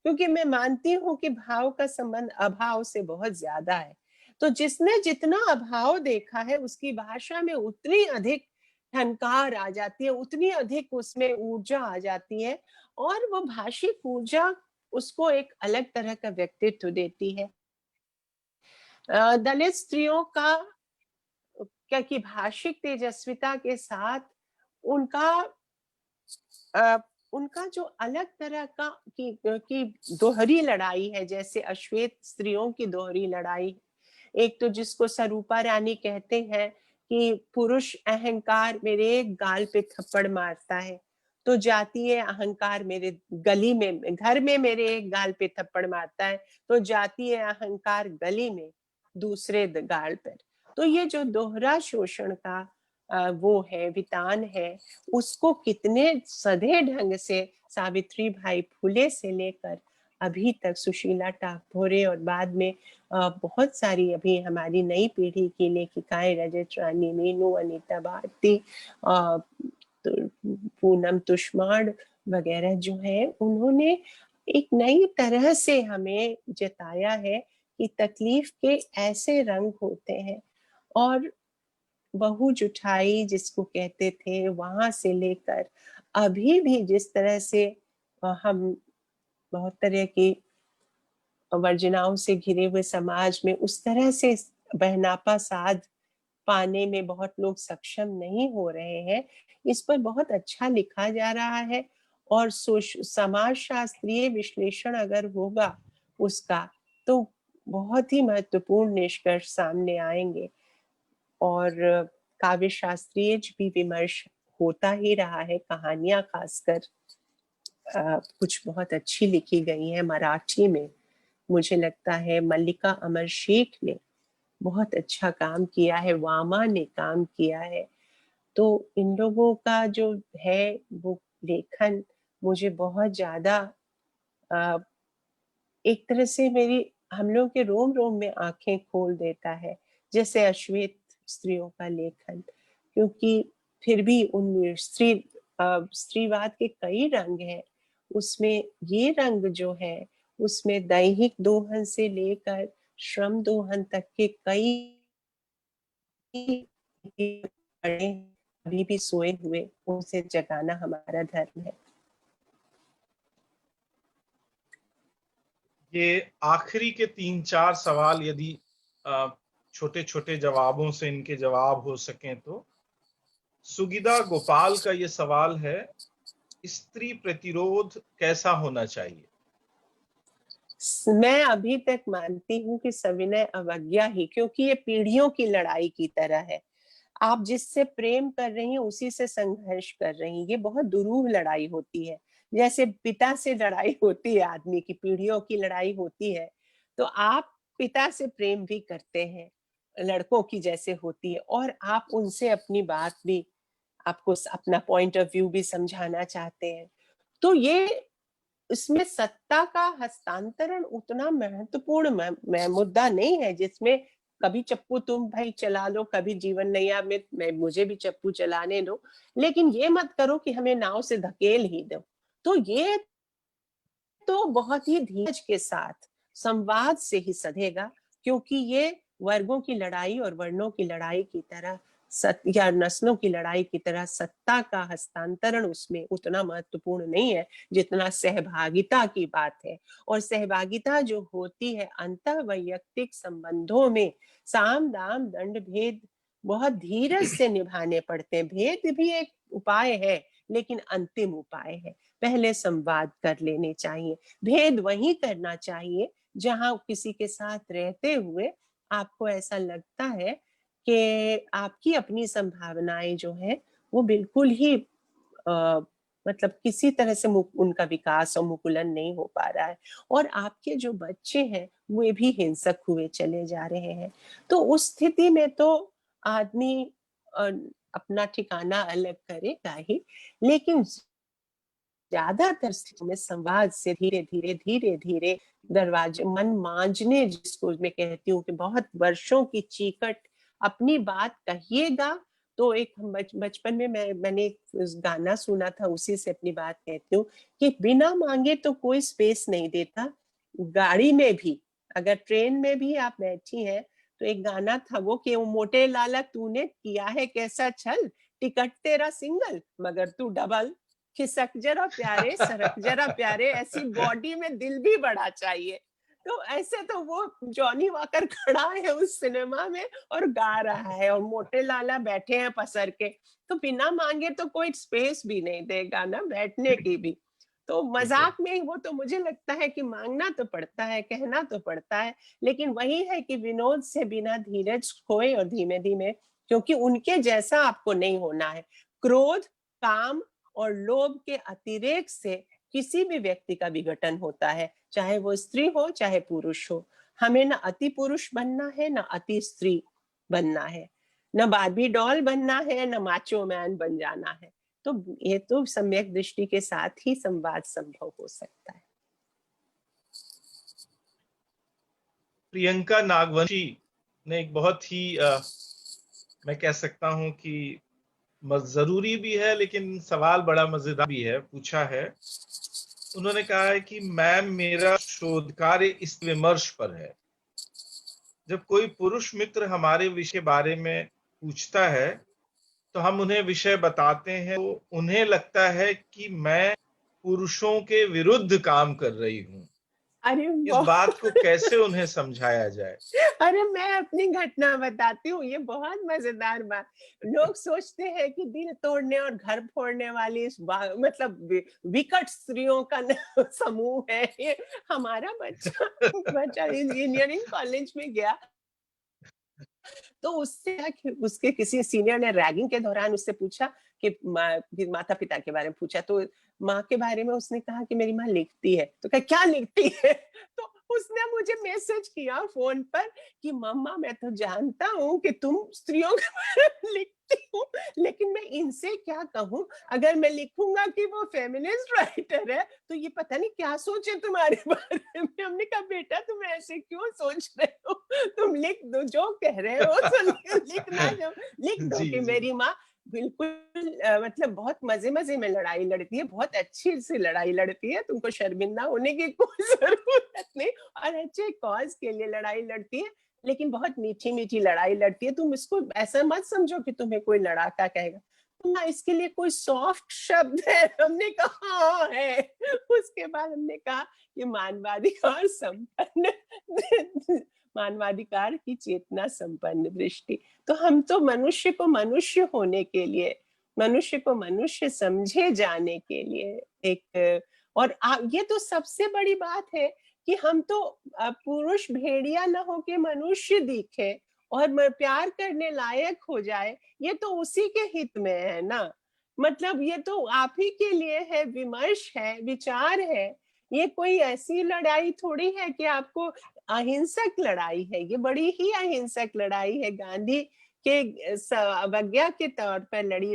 क्योंकि मैं मानती हूँ कि भाव का संबंध अभाव से बहुत ज्यादा है। तो जिसने जितना अभाव देखा है, उसकी भाषा में उतनी अधिक ठनकार आ जाती है, उतनी अधिक उसमें ऊर्जा आ जाती है, और वो भाषिक ऊर्जा उसको एक अलग तरह का व्यक्तित्व देती है। दलित स्त्रियों का क्या कि भाषिक तेजस्विता के साथ उनका उनका जो अलग तरह का की दोहरी लड़ाई है, जैसे अश्वेत स्त्रियों की दोहरी लड़ाई। एक तो जिसको स्वरूपा रानी कहते हैं कि पुरुष अहंकार मेरे एक गाल पे थप्पड़ मारता है, तो जातीय अहंकार मेरे गली में, घर में मेरे एक गाल पे थप्पड़ मारता है, तो जातीय अहंकार गली में दूसरे गाल पर। तो ये जो दोहरा शोषण का वो है, वितान है, उसको कितने सधे ढंग से सावित्री भाई फुले से लेकर अभी तक सुशीला टागोरे और बाद में बहुत सारी अभी हमारी नई पीढ़ी की लेखिकाएं, रजत रानी, मीनू, अनीता भारती, तो पूनम तुष्माड़ वगैरह जो है, उन्होंने एक नई तरह से हमें जताया है कि तकलीफ के ऐसे रंग होते हैं। और बहू जुठाई जिसको कहते थे, वहां से लेकर अभी भी जिस तरह से हम बहुत तरह की वर्जनाओं से घिरे हुए समाज में उस तरह से बहनापा साध पाने में बहुत लोग सक्षम नहीं हो रहे हैं, इस पर बहुत अच्छा लिखा जा रहा है। और समाज शास्त्रीय विश्लेषण अगर होगा उसका, तो बहुत ही महत्वपूर्ण निष्कर्ष सामने आएंगे। और काव्य शास्त्रीय भी विमर्श होता ही रहा है। कहानियां खासकर कुछ बहुत अच्छी लिखी गई हैं मराठी में। मुझे लगता है मल्लिका अमर शेख ने बहुत अच्छा काम किया है, वामा ने काम किया है। तो इन लोगों का जो है वो लेखन मुझे बहुत ज्यादा एक तरह से मेरी हम लोग के रोम रोम में आंखें खोल देता है, जैसे अश्वेत स्त्रियों का लेखन। क्योंकि फिर भी उन स्त्रीवाद के कई रंग हैं, उसमें ये रंग जो है उसमें दैहिक दोहन से लेकर श्रम दोहन तक के कई पड़े, अभी भी सोए हुए, उनसे जगाना हमारा धर्म है। ये आखिरी के 3-4 सवाल यदि छोटे छोटे जवाबों से इनके जवाब हो सकें तो। सुगिदा गोपाल का ये सवाल है, स्त्री प्रतिरोध कैसा होना चाहिए? मैं अभी तक मानती हूँ कि सविनय अवज्ञा ही, क्योंकि ये पीढ़ियों की लड़ाई की तरह है। आप जिससे प्रेम कर रही हैं उसी से संघर्ष कर रही हैं। ये बहुत दुरूह लड़ाई होती है, जैसे पिता से लड़ाई होती है, आदमी की पीढ़ियों की लड़ाई होती है। तो आप पिता से प्रेम भी करते हैं, लड़कों की जैसे होती है, और आप उनसे अपनी बात भी, आपको अपना पॉइंट ऑफ व्यू भी समझाना चाहते हैं। तो ये इसमें सत्ता का हस्तांतरण उतना महत्वपूर्ण मुद्दा नहीं है, जिसमें कभी चप्पू तुम भाई चला लो, कभी जीवन नैया में मुझे भी चप्पू चलाने दो, लेकिन ये मत करो कि हमें नाव से धकेल ही दो। तो ये तो बहुत ही धीरज के साथ संवाद से ही सधेगा, क्योंकि ये वर्गों की लड़ाई और वर्णों की लड़ाई की तरह या नस्लों की लड़ाई की तरह सत्ता का हस्तांतरण उसमें उतना महत्वपूर्ण नहीं है जितना सहभागिता की बात है। और सहभागिता जो होती है अंतः वैयक्तिक संबंधों में, साम दाम दंड भेद बहुत धीरज से निभाने पड़ते हैं। भेद भी एक उपाय है, लेकिन अंतिम उपाय है। पहले संवाद कर लेने चाहिए। भेद वही करना चाहिए जहां किसी के साथ रहते हुए आपको ऐसा लगता है कि आपकी अपनी संभावनाएं जो है वो बिल्कुल ही मतलब किसी तरह से उनका विकास और मुकुलन नहीं हो पा रहा है, और आपके जो बच्चे हैं वे भी हिंसक हुए चले जा रहे हैं। तो उस स्थिति में तो आदमी अ, अपना ठिकाना अलग करेगा ही, लेकिन ज्यादातर स्थितियों में संवाद से धीरे धीरे धीरे धीरे दरवाजे मन मांझने, जिसको मैं कहती हूँ कि बहुत वर्षों की चीकट अपनी बात कहिएगा। तो एक बचपन में मैंने गाना सुना था, उसी से अपनी बात कहती हूँ कि बिना मांगे तो कोई स्पेस नहीं देता। गाड़ी में भी, अगर ट्रेन में भी आप बैठी हैं तो एक गाना था वो कि वो मोटे लाला तूने किया है कैसा छल, टिकट तेरा सिंगल मगर तू डबल, खिसक जरा प्यारे सरक जरा प्यारे, ऐसी बॉडी में दिल भी बड़ा चाहिए। तो ऐसे तो वो जॉनी वॉकर खड़ा है उस सिनेमा में और गा रहा है, और मोटे लाला बैठे हैं पसर के। तो बिना मांगे तो कोई स्पेस भी नहीं देगा ना बैठने की भी। तो मजाक में वो तो मुझे लगता है कि मांगना तो पड़ता है, कहना तो पड़ता है, लेकिन वही है कि विनोद से बिना धीरज खोए और धीमे धीमे, क्योंकि उनके जैसा आपको नहीं होना है। क्रोध, काम और लोभ के अतिरेक से किसी भी व्यक्ति का विघटन होता है, चाहे वो स्त्री हो चाहे पुरुष हो। हमें ना अति पुरुष बनना है ना अति स्त्री बनना है, न बार्बी डॉल बनना है न माचो मैन बन जाना है। तो ये तो सम्यक दृष्टि के साथ ही संवाद संभव हो सकता है। प्रियंका नागवंशी ने एक बहुत ही मैं कह सकता हूं कि जरूरी भी है लेकिन सवाल बड़ा मजेदार भी है, पूछा है। उन्होंने कहा है कि मैम मेरा शोध कार्य इस विमर्श पर है, जब कोई पुरुष मित्र हमारे विषय बारे में पूछता है तो हम उन्हें विषय बताते हैं, तो उन्हें लगता है कि मैं पुरुषों के विरुद्ध काम कर रही हूं। अरे इस बात को कैसे उन्हें समझाया जाए? अरे मैं अपनी घटना बताती हूँ, ये बहुत मजेदार बात। लोग सोचते हैं कि दिल तोड़ने और घर फोड़ने वाली मतलब विकट स्त्रियों का समूह है ये। हमारा बच्चा बच्चा इंजीनियरिंग कॉलेज में गया, तो उससे उसके किसी सीनियर ने रैगिंग के दौरान उससे पूछा कि माता पिता के बारे में पूछा, तो माँ के बारे में उसने कहा कि मेरी माँ लिखती है। तो कहा क्या लिखती है? तो उसने मुझे मैसेज किया फोन पर कि मम्मा मैं तो जानता हूँ कि तुम स्त्रियों के बारे में लिखती हो, लेकिन मैं इनसे क्या कहूँ, अगर मैं लिखूंगा कि वो फेमिनिस्ट राइटर है तो ये पता नहीं क्या सोचे तुम्हारे बारे में। हमने कहा बेटा तुम ऐसे क्यों सोच रहे हो, तुम लिख दो जो कह रहे हो तो लिखना, जो लिख दो जी कि जी। मेरी माँ बिल्कुल मतलब बहुत मजे मजे में लड़ाई लड़ती है, बहुत अच्छी से लड़ाई लड़ती है, तुमको शर्मिंदा होने की कोई जरूरत नहीं, और अच्छे कॉज के लिए लड़ाई लड़ती है, लेकिन बहुत मीठी मीठी लड़ाई लड़ती है। तुम इसको ऐसा मत समझो कि तुम्हें कोई लड़ाका कहेगा, ना इसके लिए कोई सॉफ्ट शब्द है। हमने कहा हाँ है। उसके बाद हमने कहा कि मानवाधिकार संपन्न मानवाधिकार की चेतना संपन्न दृष्टि। तो हम तो मनुष्य को मनुष्य होने के लिए, मनुष्य को मनुष्य समझे जाने के लिए एक, और ये तो सबसे बड़ी बात है कि हम तो पुरुष भेड़िया न हो के मनुष्य दिखे और प्यार करने लायक हो जाए, ये तो उसी के हित में है ना। मतलब ये तो आप ही के लिए है, विमर्श है, विचार है। ये कोई ऐसी लड़ाई थोड़ी है कि आपको, अहिंसक लड़ाई है, ये बड़ी ही अहिंसक लड़ाई है। गांधी के अवज्ञा के तौर पर लड़ी,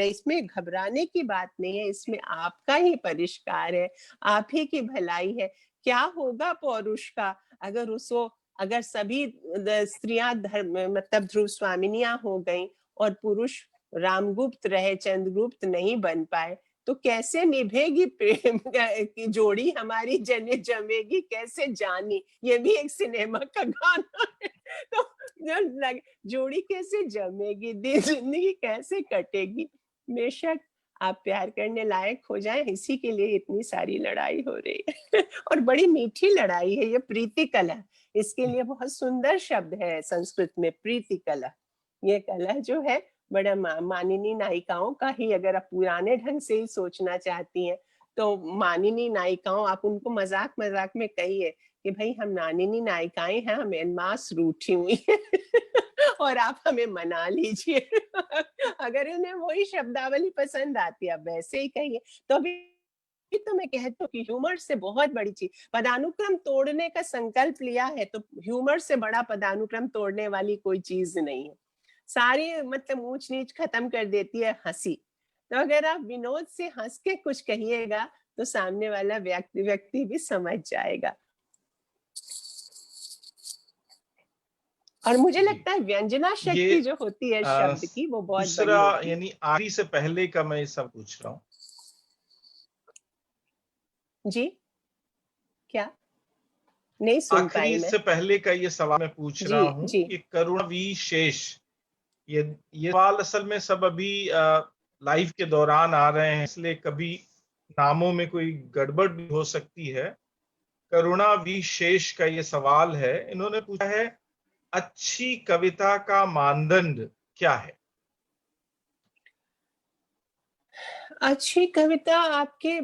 इसमें घबराने की बात नहीं है, इसमें आपका ही परिष्कार है, आप ही की भलाई है। क्या होगा पौरुष का अगर उसको, अगर सभी स्त्रियां धर्म मतलब ध्रुव स्वामिनियां हो गई और पुरुष रामगुप्त रहे, चंद्रगुप्त नहीं बन पाए, तो कैसे निभेगी प्रेम की जोड़ी हमारी, जने जमेगी कैसे जानी, ये भी एक सिनेमा का गाना है। तो जोड़ी कैसे जमेगी, जिंदगी कैसे कटेगी। बेशक आप प्यार करने लायक हो जाए, इसी के लिए इतनी सारी लड़ाई हो रही है। और बड़ी मीठी लड़ाई है ये, प्रीति कलह। इसके लिए बहुत सुंदर शब्द है संस्कृत में, प्रीति कलह। ये कलह जो है बड़ा मानिनी नायिकाओं का ही, अगर आप पुराने ढंग से ही सोचना चाहती हैं तो मानिनी नायिकाओं, आप उनको मजाक मजाक में कहिए कि भाई हम नानिनी नायिकाएं हैं, हम एनमास रूठी हुई है और आप हमें मना लीजिए। अगर उन्हें वही शब्दावली पसंद आती है, आप वैसे ही कहिए। तो अभी तो मैं कहती हूँ कि ह्यूमर से बहुत बड़ी चीज, पदानुक्रम तोड़ने का संकल्प लिया है तो ह्यूमर से बड़ा पदानुक्रम तोड़ने वाली कोई चीज नहीं है। सारी मतलब ऊंच नीच खत्म कर देती है हंसी। तो अगर आप विनोद से हंस के कुछ कहिएगा तो सामने वाला व्यक्ति भी समझ जाएगा। और मुझे जी, लगता है व्यंजना ये शक्ति जो होती है शब्द की, वो बहुत बड़ी दूसरा, होती है। यानी आखिरी से पहले का मैं ये सब पूछ रहा हूँ। जी, क्या? नहीं सुन पाई आखिरी मैं। से पहले का ये सवाल मैं पूछ जी रहा हूँ जी। कि करुणा विशेष, ये सवाल असल में सब अभी लाइव के दौरान आ रहे हैं, इसलिए कभी नामों में कोई गड़बड़ भी हो सकती है। करुणा विशेष का ये सवाल है, इन्होंने पूछा है अच्छी कविता का मानदंड क्या है? अच्छी कविता आपके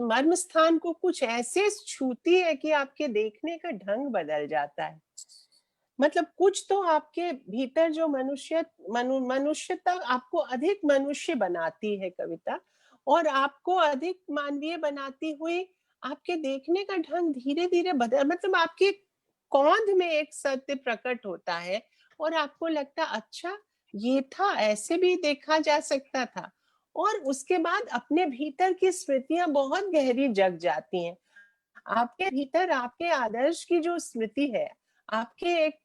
मर्म स्थान को कुछ ऐसे छूती है कि आपके देखने का ढंग बदल जाता है। मतलब कुछ तो आपके भीतर जो मनुष्यता आपको अधिक मनुष्य बनाती है कविता, और आपको अधिक मानवीय बनाती हुई आपके देखने का ढंग धीरे धीरे बदल, मतलब आपके कौंध में एक सत्य प्रकट होता है और आपको लगता अच्छा ये था, ऐसे भी देखा जा सकता था। और उसके बाद अपने भीतर की स्मृतियां बहुत गहरी जग जाती हैं। आपके भीतर आपके आदर्श की जो स्मृति है, आपके एक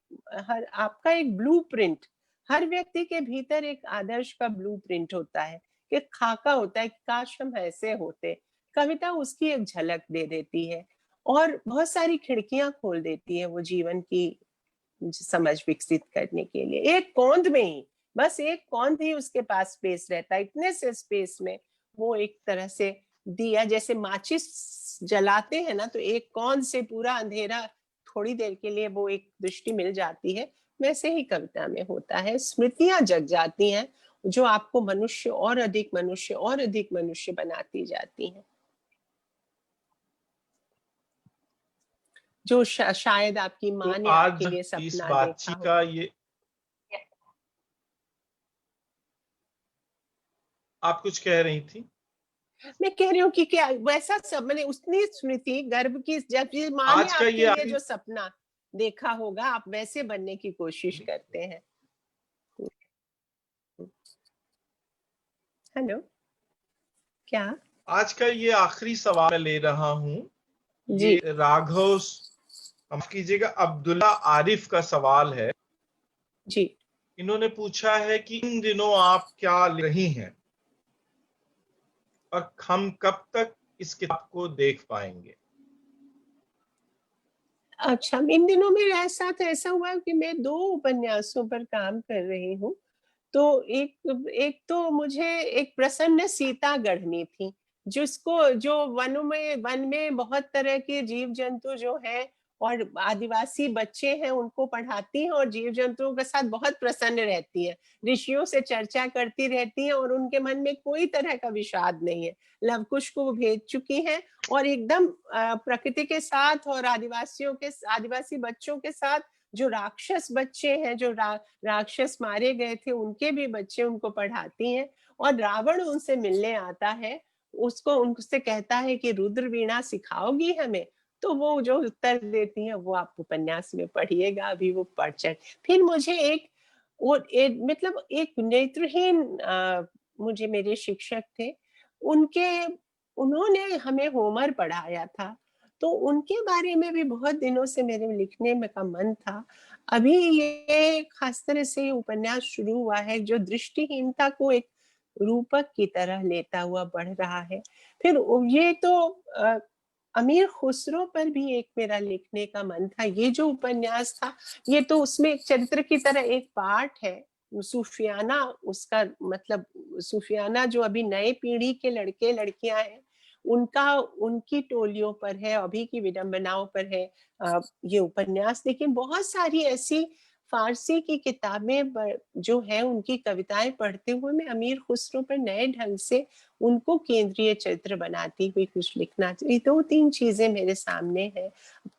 आपका एक ब्लूप्रिंट, हर व्यक्ति के भीतर एक आदर्श का ब्लूप्रिंट होता है, कि खाका होता है कि काश हम ऐसे होते। कविता उसकी एक झलक दे देती है और बहुत सारी खिड़कियां खोल देती है वो जीवन की समझ विकसित करने के लिए। एक कौंध में ही, बस एक कौंध ही उसके पास स्पेस रहता है, इतने से स्पेस में वो एक तरह से दिया, जैसे माचिस जलाते हैं ना, तो एक कौंध से पूरा अंधेरा थोड़ी देर के लिए वो एक दृष्टि मिल जाती है। वैसे ही कविता में होता है, स्मृतियां जग जाती हैं जो आपको मनुष्य और अधिक मनुष्य और अधिक मनुष्य बनाती जाती हैं। जो शायद आपकी तो माँ ने आपके आज लिए इस सपना देखा बातचीत हो। का ये, आप कुछ कह रही थी? मैं कह रही हूँ कि क्या वैसा सब, मैंने उतनी स्मृति गर्भ की, जब ये माँ ने आज का आपके ये लिए आखिरी, जो सपना देखा होगा, आप वैसे बनने की कोशिश करते हैं। हेलो, क्या? आज का ये आखिरी सवाल मैं ले रहा हूं। जी ये राघव, माफ कीजिएगा, अब्दुल्ला आरिफ का सवाल है। जी। इन्होंने पूछा है कि इन दिनों आप क्या लिख रही हैं और हम कब तक इस किताब को देख पाएंगे? अच्छा, इन दिनों मेरे साथ ऐसा हुआ कि मैं 2 उपन्यासों पर काम कर रही हूँ। तो एक एक तो मुझे एक प्रसन्न सीता गढ़नी थी, जिसको जो वन में बहुत तरह के जीव जंतु जो हैं और आदिवासी बच्चे हैं उनको पढ़ाती हैं और जीव जंतुओं के साथ बहुत प्रसन्न रहती हैं, ऋषियों से चर्चा करती रहती हैं और उनके मन में कोई तरह का विषाद नहीं है। लवकुश को वो भेज चुकी हैं और एकदम प्रकृति के साथ और आदिवासी बच्चों के साथ, जो राक्षस बच्चे हैं, जो राक्षस मारे गए थे उनके भी बच्चे उनको पढ़ाती हैं। और रावण उनसे मिलने आता है, उसको उनसे कहता है कि रुद्र वीणा सिखाओगी हमें? तो वो जो उत्तर देती हैं वो आप उपन्यास में पढ़िएगा, अभी वो पढ़ चल। फिर मुझे मतलब एक नेत्रहीन मुझे मेरे शिक्षक थे, उनके उन्होंने हमें होमर पढ़ाया था, तो उनके बारे में भी बहुत दिनों से मेरे लिखने में का मन था। अभी ये खास तरह से उपन्यास शुरू हुआ है जो दृष्टिहीनता को एक रूपक की तरह लेता हुआ बढ़ रहा है। फिर ये तो अमीर खुसरो पर भी एक मेरा लिखने का मन था। ये जो उपन्यास था, ये तो उसमें एक चरित्र की तरह एक पार्ट है। सूफियाना उसका मतलब सूफियाना जो अभी नए पीढ़ी के लड़के-लड़कियाँ हैं, उनका उनकी टोलियों पर है, अभी की विडंबनाओं पर है ये उपन्यास। लेकिन बहुत सारी ऐसी फ़ारसी की किताबें जो हैं उनकी कविताएँ पढ़ते हुए मैं अमीर खुसरो पर नए ढंग से उनको केंद्रीय चरित्र बनाती हुई कुछ लिखना चाहिए। 2-3 चीज़ें मेरे सामने हैं।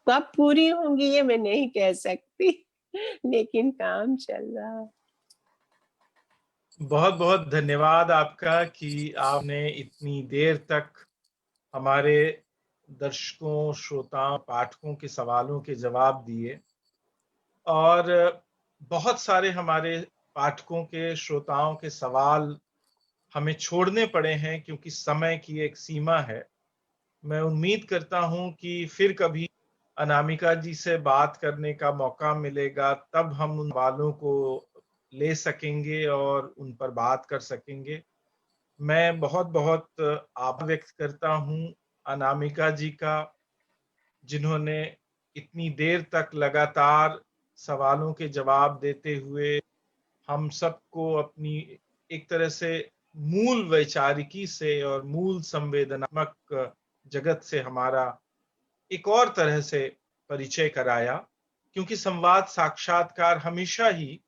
कब पूरी होंगी ये मैं नहीं कह सकती, लेकिन काम चल रहा है। बहुत बहुत धन्यवाद आपका कि आपने इतनी देर तक हमारे दर्शकों, श्रोताओं, पाठकों के सवालों के जवाब दिए। और बहुत सारे हमारे पाठकों के, श्रोताओं के सवाल हमें छोड़ने पड़े हैं क्योंकि समय की एक सीमा है। मैं उम्मीद करता हूं कि फिर कभी अनामिका जी से बात करने का मौका मिलेगा, तब हम उन सवालों को ले सकेंगे और उन पर बात कर सकेंगे। मैं बहुत-बहुत आभार व्यक्त करता हूं अनामिका जी का, जिन्होंने इतनी देर तक लगातार सवालों के जवाब देते हुए हम सबको अपनी एक तरह से मूल वैचारिकी से और मूल संवेदनात्मक जगत से हमारा एक और तरह से परिचय कराया। क्योंकि संवाद साक्षात्कार हमेशा ही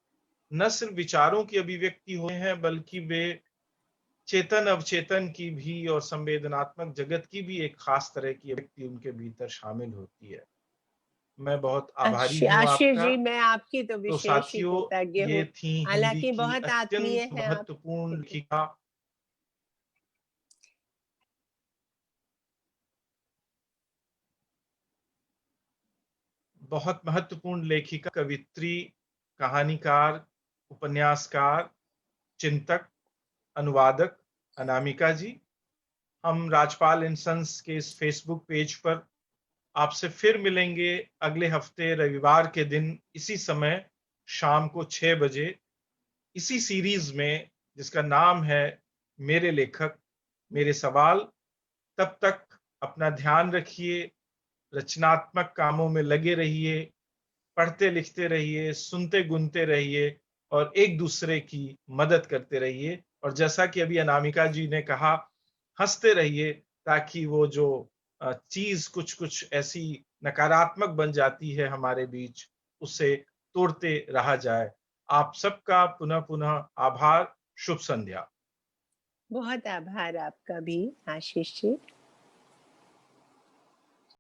न सिर्फ विचारों की अभिव्यक्ति हुए हैं, बल्कि वे चेतन अवचेतन की भी और संवेदनात्मक जगत की भी एक खास तरह की अभिव्यक्ति उनके भीतर शामिल होती है। मैं बहुत आभारी हूँ आशीष आपका। जी, मैं आपकी तो तो विशेष ही साथियों, कृतज्ञ ये हूँ। थी हिंदी हालाँकि की बहुत आत्मीय अत्यंत हैं आप। महत्वपूर्ण लेखिका, बहुत महत्वपूर्ण लेखिका, कवित्री, कहानीकार, उपन्यासकार, चिंतक, अनुवादक अनामिका जी। हम राजपाल एंड सन्स के इस फेसबुक पेज पर आपसे फिर मिलेंगे अगले हफ्ते रविवार के दिन इसी समय शाम को 6 बजे, इसी सीरीज में जिसका नाम है मेरे लेखक मेरे सवाल। तब तक अपना ध्यान रखिए, रचनात्मक कामों में लगे रहिए, पढ़ते लिखते रहिए, सुनते गुनते रहिए और एक दूसरे की मदद करते रहिए। और जैसा कि अभी अनामिका जी ने कहा, हंसते रहिए, ताकि वो जो चीज कुछ कुछ ऐसी नकारात्मक बन जाती है हमारे बीच, उसे तोड़ते रहा जाए। आप सबका पुनः पुनः आभार। शुभ संध्या। बहुत आभार आपका भी, आशीष जी।